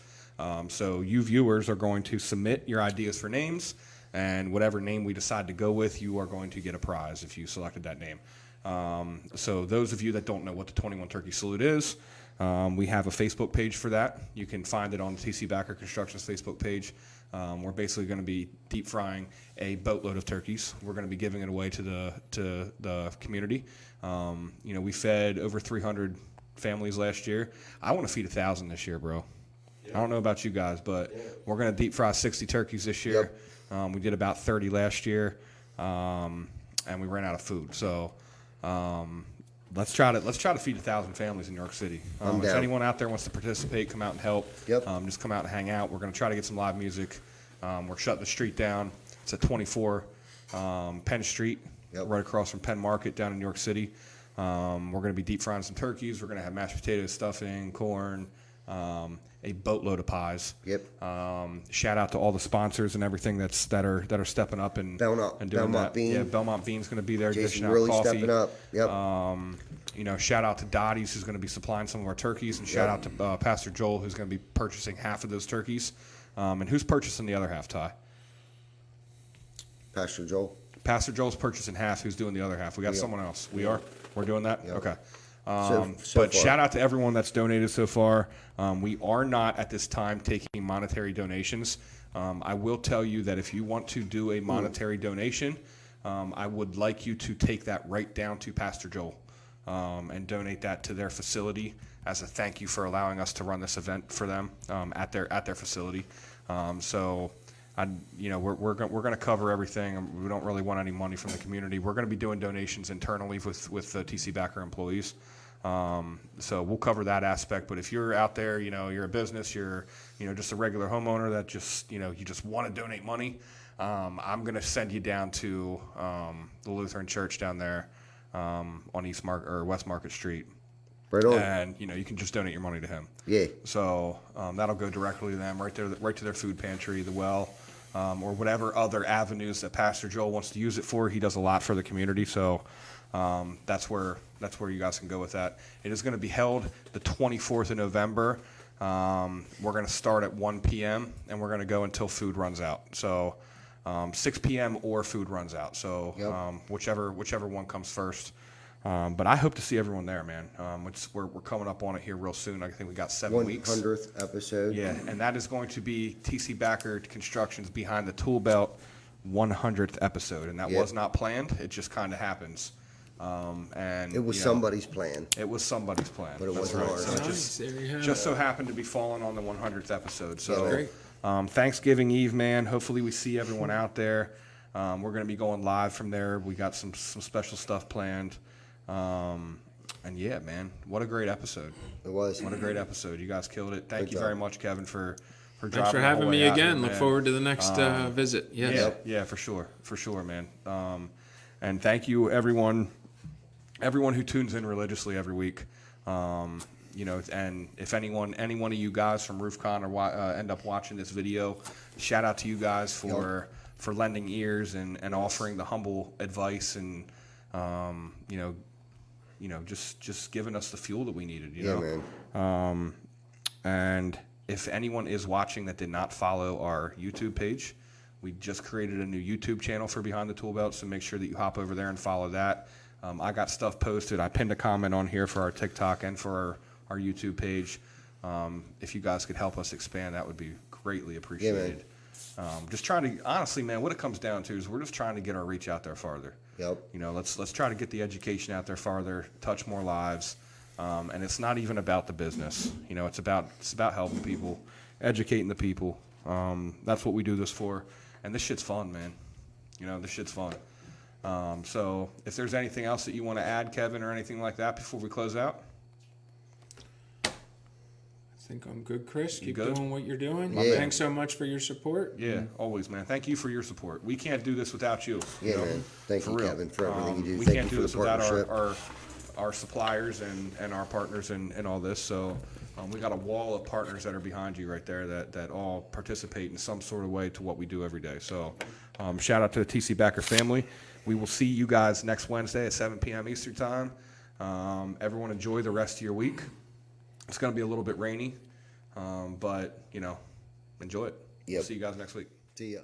So you viewers are going to submit your ideas for names, and whatever name we decide to go with, you are going to get a prize if you selected that name. So those of you that don't know what the 21 Turkey Salute is, we have a Facebook page for that. You can find it on the TC Backer Construction's Facebook page. We're basically going to be deep frying a boatload of turkeys. We're going to be giving it away to the community. We fed over 300 families last year. I want to feed 1,000 this year, bro. Yeah. I don't know about you guys, but we're going to deep fry 60 turkeys this year. Yep. We did about 30 last year, and we ran out of food. So let's try to feed 1,000 families in New York City. If anyone out there wants to participate, come out and help. Yep. Just come out and hang out. We're going to try to get some live music. We're shutting the street down. It's at 24 Penn Street, right across from Penn Market down in New York City. We're going to be deep frying some turkeys. We're going to have mashed potatoes, stuffing, corn, a boatload of pies. Yep. Shout out to all the sponsors and everything that are stepping up and doing Belmont that. Bean. Yeah, Belmont Bean's going to be there Jason dishing out really coffee. stepping up. Yep. Shout out to Dottie's, who's going to be supplying some of our turkeys, and shout out to Pastor Joel, who's going to be purchasing half of those turkeys. And who's purchasing the other half, Ty? Pastor Joel. Pastor Joel's purchasing half. Who's doing the other half? We got someone else. We are? We're doing that? Yep. Okay. So But far. shout out to everyone that's donated so far. We are not at this time taking monetary donations. I will tell you that if you want to do a monetary donation, I would like you to take that right down to Pastor Joel and donate that to their facility as a thank you for allowing us to run this event for them at their facility. We're going to cover everything. We don't really want any money from the community. We're going to be doing donations internally with the TC Backer employees. So we'll cover that aspect. But if you're out there, you're a business, you're just a regular homeowner that just you just want to donate money, I'm going to send you down to the Lutheran Church down there on West Market Street. Right on. And you can just donate your money to him. Yeah. So that'll go directly to them, right to their food pantry, the well, or whatever other avenues that Pastor Joel wants to use it for. He does a lot for the community, so that's where you guys can go with that. It is going to be held the 24th of November. We're going to start at 1 p.m. and we're going to go until food runs out. So 6 p.m. or food runs out. So whichever one comes first. But I hope to see everyone there, man. We're coming up on it here real soon. I think we got 7 weeks. 100th episode. Yeah, and that is going to be TC Backer Construction's Behind the Tool Belt 100th episode, and that was not planned. It just kind of happens. And It was somebody's plan. It was somebody's plan, But it That's wasn't right. ours. So it Nice. just so happened to be falling on the 100th episode. So Yeah, great. Thanksgiving Eve, man. Hopefully we see everyone out there. We're going to be going live from there. We got some special stuff planned. And yeah, man, what a great episode. It was. What a great episode. You guys killed it. Thank Good you job. very much, Kevin, for driving Thanks for the whole having way me out again. here, Look man. forward to the next visit. Yes. Yeah, for sure, man. And thank you, everyone who tunes in religiously every week. And if any one of you guys from RoofCon end up watching this video, shout out to you guys for lending ears and offering the humble advice and just giving us the fuel that we needed. You know, man. And if anyone is watching that did not follow our YouTube page, we just created a new YouTube channel for Behind the Tool Belt, so make sure that you hop over there and follow that. I got stuff posted. I pinned a comment on here for our TikTok and for our YouTube page. If you guys could help us expand, that would be greatly appreciated. Just trying to, honestly, man, what it comes down to is we're just trying to get our reach out there farther. Yep. Let's try to get the education out there farther, touch more lives. And it's not even about the business. It's about helping people, educating the people. That's what we do this for. And this shit's fun, man. This shit's fun. So if there's anything else that you want to add, Kevin, or anything like that before we close out? I think I'm good, Chris. Keep good? doing what you're doing. Yeah. Thanks so much for your support. Yeah, always, man. Thank you for your support. We can't do this without you. Yeah, man. Thank you, real. Kevin, for everything you do. We Thank can't you do for this the without partnership. our suppliers and our partners and all this. So we got a wall of partners that are behind you right there that all participate in some sort of way to what we do every day. So shout out to the TC Backer family. We will see you guys next Wednesday at 7 p.m. Eastern time. Everyone enjoy the rest of your week. It's going to be a little bit rainy, but enjoy it. Yep. See you guys next week. See ya.